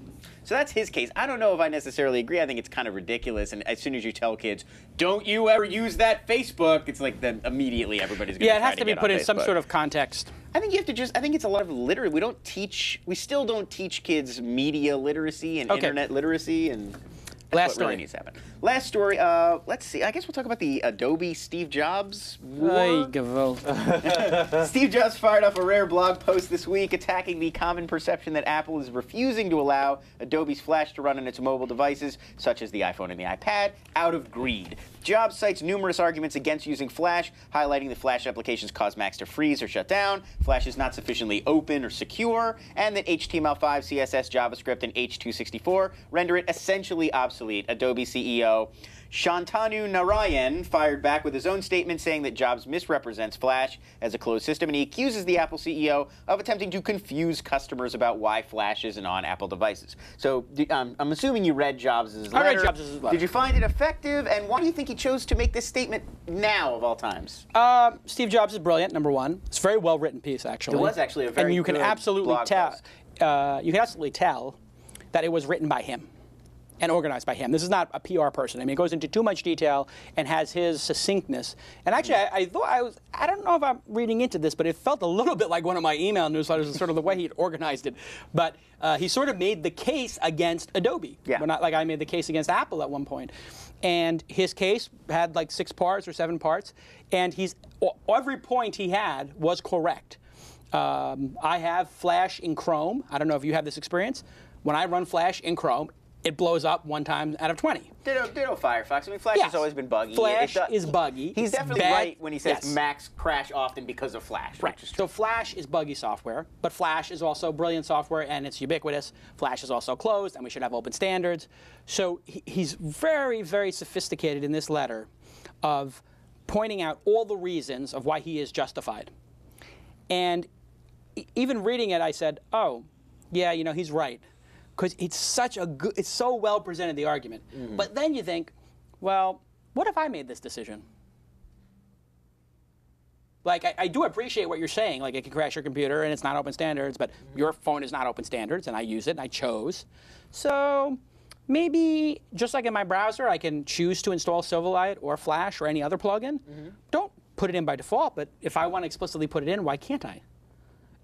So that's his case. I don't know if I necessarily agree. I think it's kind of ridiculous. And as soon as you tell kids, don't you ever use that Facebook, it's like then immediately everybody's going to Yeah, it has to be put in some sort of context. I think you have to just, I think it's a lot of literacy. We still don't teach kids media literacy and internet literacy, and that's what really needs to happen. Last story, let's see. I guess we'll talk about the Adobe Steve Jobs war. Steve Jobs fired off a rare blog post this week attacking the common perception that Apple is refusing to allow Adobe's Flash to run on its mobile devices, such as the iPhone and the iPad, out of greed. Jobs cites numerous arguments against using Flash, highlighting that Flash applications cause Macs to freeze or shut down, Flash is not sufficiently open or secure, and that HTML5, CSS, JavaScript, and H264 render it essentially obsolete. Adobe CEO Shantanu Narayan fired back with his own statement saying that Jobs misrepresents Flash as a closed system, and he accuses the Apple CEO of attempting to confuse customers about why Flash isn't on Apple devices. So I'm assuming you read Jobs' letter. I read Jobs' letter. Did you find it effective, and why do you think he chose to make this statement now of all times? Steve Jobs is brilliant, number one. It's a very well-written piece, actually. It was actually a very And you can good absolutely blog tell. post. You can absolutely tell that it was written by him and organized by him. This is not a PR person. I mean, it goes into too much detail and has his succinctness. And actually, I thought I don't know if I'm reading into this, but it felt a little bit like one of my email newsletters and sort of the way he had organized it. But he sort of made the case against Adobe. Yeah. Well, not like I made the case against Apple at one point. And his case had like 6 parts or 7 parts. And every point he had was correct. I have Flash in Chrome. I don't know if you have this experience. When I run Flash in Chrome, it blows up 1 time out of 20. Ditto Firefox. I mean, Flash has always been buggy. Flash is buggy. He's definitely bad. right when he says Macs crash often because of Flash. Right. So Flash is buggy software, but Flash is also brilliant software, and it's ubiquitous. Flash is also closed, and we should have open standards. So he's very, very sophisticated in this letter of pointing out all the reasons of why he is justified. And even reading it, I said, oh, yeah, you know, he's right. Because it's such a good, it's so well presented, the argument. But then you think, well, what if I made this decision? Like, I do appreciate what you're saying. Like, it can crash your computer and it's not open standards, but your phone is not open standards, and I use it and I chose. So maybe, just like in my browser, I can choose to install Silverlight or Flash or any other plugin. Don't put it in by default, but if I want to explicitly put it in, why can't I?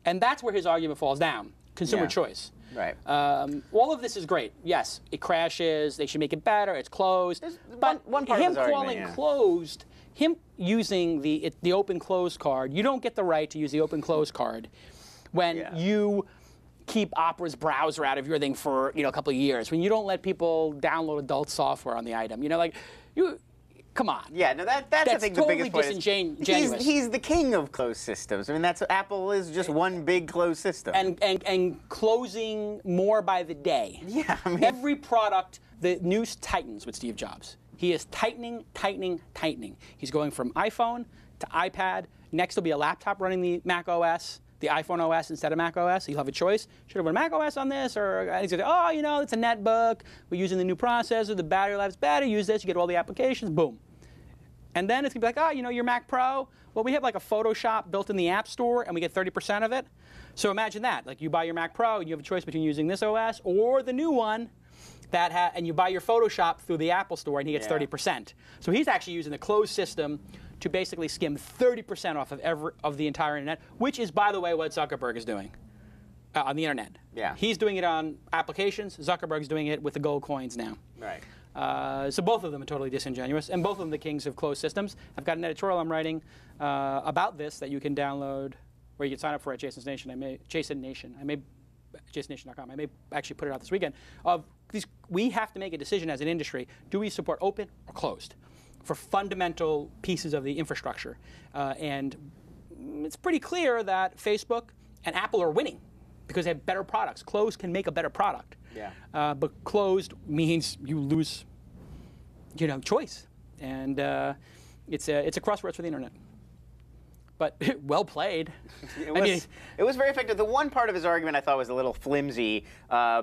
And that's where his argument falls down. Consumer choice. Right. All of this is great. Yes, it crashes. They should make it better. It's closed. But one part him of his calling argument, closed, him using the open-close card, you don't get the right to use the open-close card when you keep Opera's browser out of your thing for a couple of years, when you don't let people download adult software on the item. Come on. Yeah, no, that's I think totally the biggest point. disingenuous. He's the king of closed systems. I mean, Apple is just one big closed system. And closing more by the day. Yeah, I mean, every product, the news tightens with Steve Jobs. He is tightening, tightening, tightening. He's going from iPhone to iPad. Next will be a laptop running the Mac OS, the iPhone OS instead of Mac OS. He'll have a choice. Should I run Mac OS on this? Or he's going to say, oh, it's a netbook. We're using the new processor. The battery life's better. Use this. You get all the applications. Boom. And then it's going to be like, your Mac Pro, well, we have like a Photoshop built in the App Store, and we get 30% of it. So imagine that. Like, you buy your Mac Pro, and you have a choice between using this OS or the new one, and you buy your Photoshop through the Apple Store, and he gets 30%. So he's actually using the closed system to basically skim 30% off of the entire Internet, which is, by the way, what Zuckerberg is doing on the Internet. Yeah. He's doing it on applications. Zuckerberg's doing it with the gold coins now. Right. So both of them are totally disingenuous, and both of them the kings of closed systems. I've got an editorial I'm writing about this that you can download, or you can sign up for at Jason's Nation. JasonNation.com. I may actually put it out this weekend. We have to make a decision as an industry. Do we support open or closed for fundamental pieces of the infrastructure? And it's pretty clear that Facebook and Apple are winning because they have better products. Closed can make a better product. Yeah. But closed means you lose, choice, and it's a crossroads for the Internet. but well played. It was very effective. The one part of his argument I thought was a little flimsy.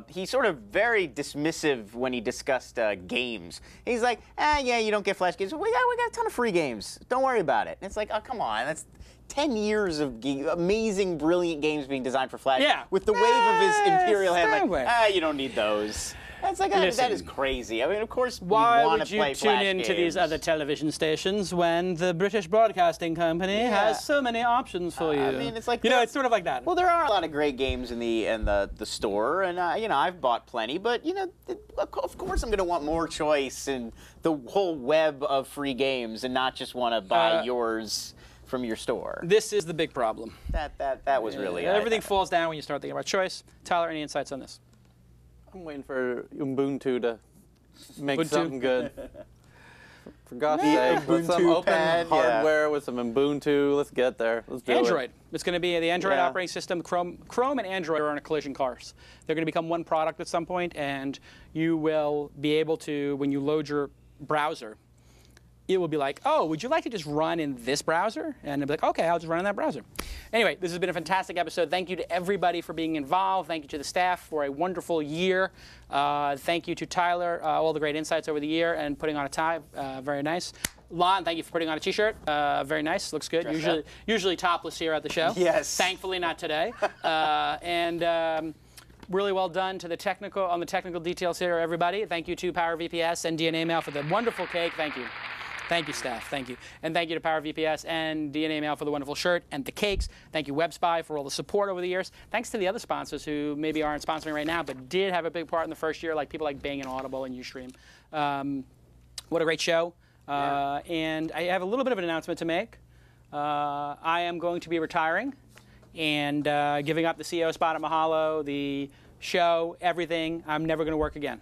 He's sort of very dismissive when he discussed games. He's like, yeah, you don't get Flash games. We got a ton of free games. Don't worry about it. And it's like, oh, come on. That's 10 years of amazing, brilliant games being designed for Flash. Yeah. With the wave of his imperial hand, like, you don't need those. That's like, that is crazy. I mean, of course, why want would to you play tune Flash in to games. these other television stations when the British Broadcasting Company has so many options for you? I mean, it's like it's sort of like that. Well, there are a lot of great games in the store, and I've bought plenty. But of course, I'm going to want more choice in the whole web of free games, and not just want to buy yours from your store. This is the big problem. That was really everything falls down when you start thinking about choice. Tyler, any insights on this? I'm waiting for Ubuntu to make something good. For God's sake, with some open hardware, with some Ubuntu, let's get there. Let's do Android. it. It's going to be the Android operating system. Chrome and Android are on a collision course. They're going to become one product at some point, and you will be able to, when you load your browser, it will be like, oh, would you like to just run in this browser? And it'll be like, okay, I'll just run in that browser. Anyway, this has been a fantastic episode. Thank you to everybody for being involved. Thank you to the staff for a wonderful year. Thank you to Tyler, all the great insights over the year and putting on a tie. Very nice. Lon, thank you for putting on a T-shirt. Very nice. Looks good. Usually topless here at the show. Yes. Thankfully, not today. Really well done to the technical details here, everybody. Thank you to Power VPS and DNA Mail for the wonderful cake. Thank you. Thank you, staff. Thank you. And thank you to Power VPS and DNA Mail for the wonderful shirt and the cakes. Thank you, WebSpy, for all the support over the years. Thanks to the other sponsors who maybe aren't sponsoring right now, but did have a big part in the first year, like people like Bang & Audible and Ustream. What a great show. And I have a little bit of an announcement to make. I am going to be retiring and giving up the CEO spot at Mahalo, the show, everything. I'm never going to work again.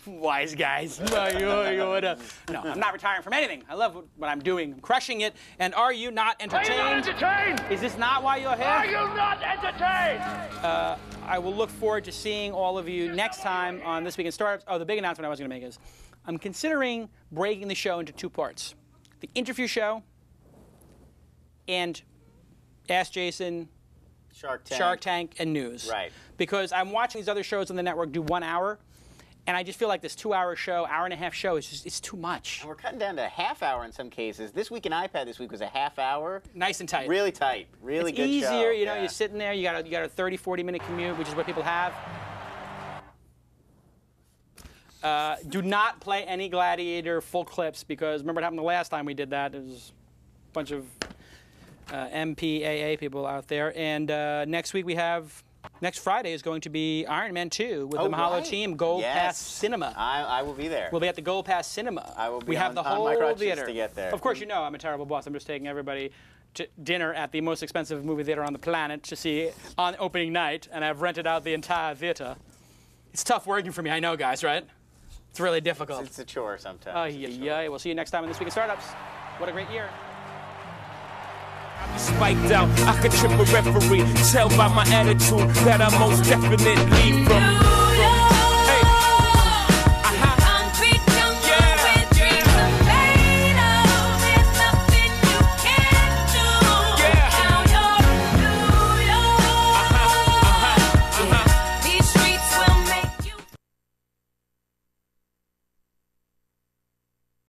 Wise guys. No, I'm not retiring from anything. I love what I'm doing. I'm crushing it. And are you not entertained? Are you not entertained? Is this not why you're here? Are you not entertained? I will look forward to seeing all of you next time on This Week in Startups. Oh, the big announcement I was going to make is I'm considering breaking the show into two parts. The interview show and Ask Jason, Shark Tank, and news. Right. Because I'm watching these other shows on the network do 1 hour. And I just feel like this 2-hour show, hour-and-a-half show, it's too much. And we're cutting down to a half hour in some cases. This Week in iPad this week was a half hour. Nice and tight. Really tight. Really good It's show. easier, you're sitting there, you got a 30, 40-minute commute, which is what people have. Do not play any Gladiator full clips, because remember what happened the last time we did that? There was a bunch of MPAA people out there. And next Friday is going to be Iron Man 2 with the Mahalo team, Gold Pass Cinema. I will be there. We'll be at the Gold Pass Cinema. I will be we have the whole on my crutches theater to get there. Of course, you know I'm a terrible boss. I'm just taking everybody to dinner at the most expensive movie theater on the planet to see on opening night, and I've rented out the entire theater. It's tough working for me, I know, guys, right? It's really difficult. It's a chore sometimes. Oh, yeah. We'll see you next time on This Week in Startups. What a great year. Spiked out, I could trip a referee. Tell by my attitude that I most definitely from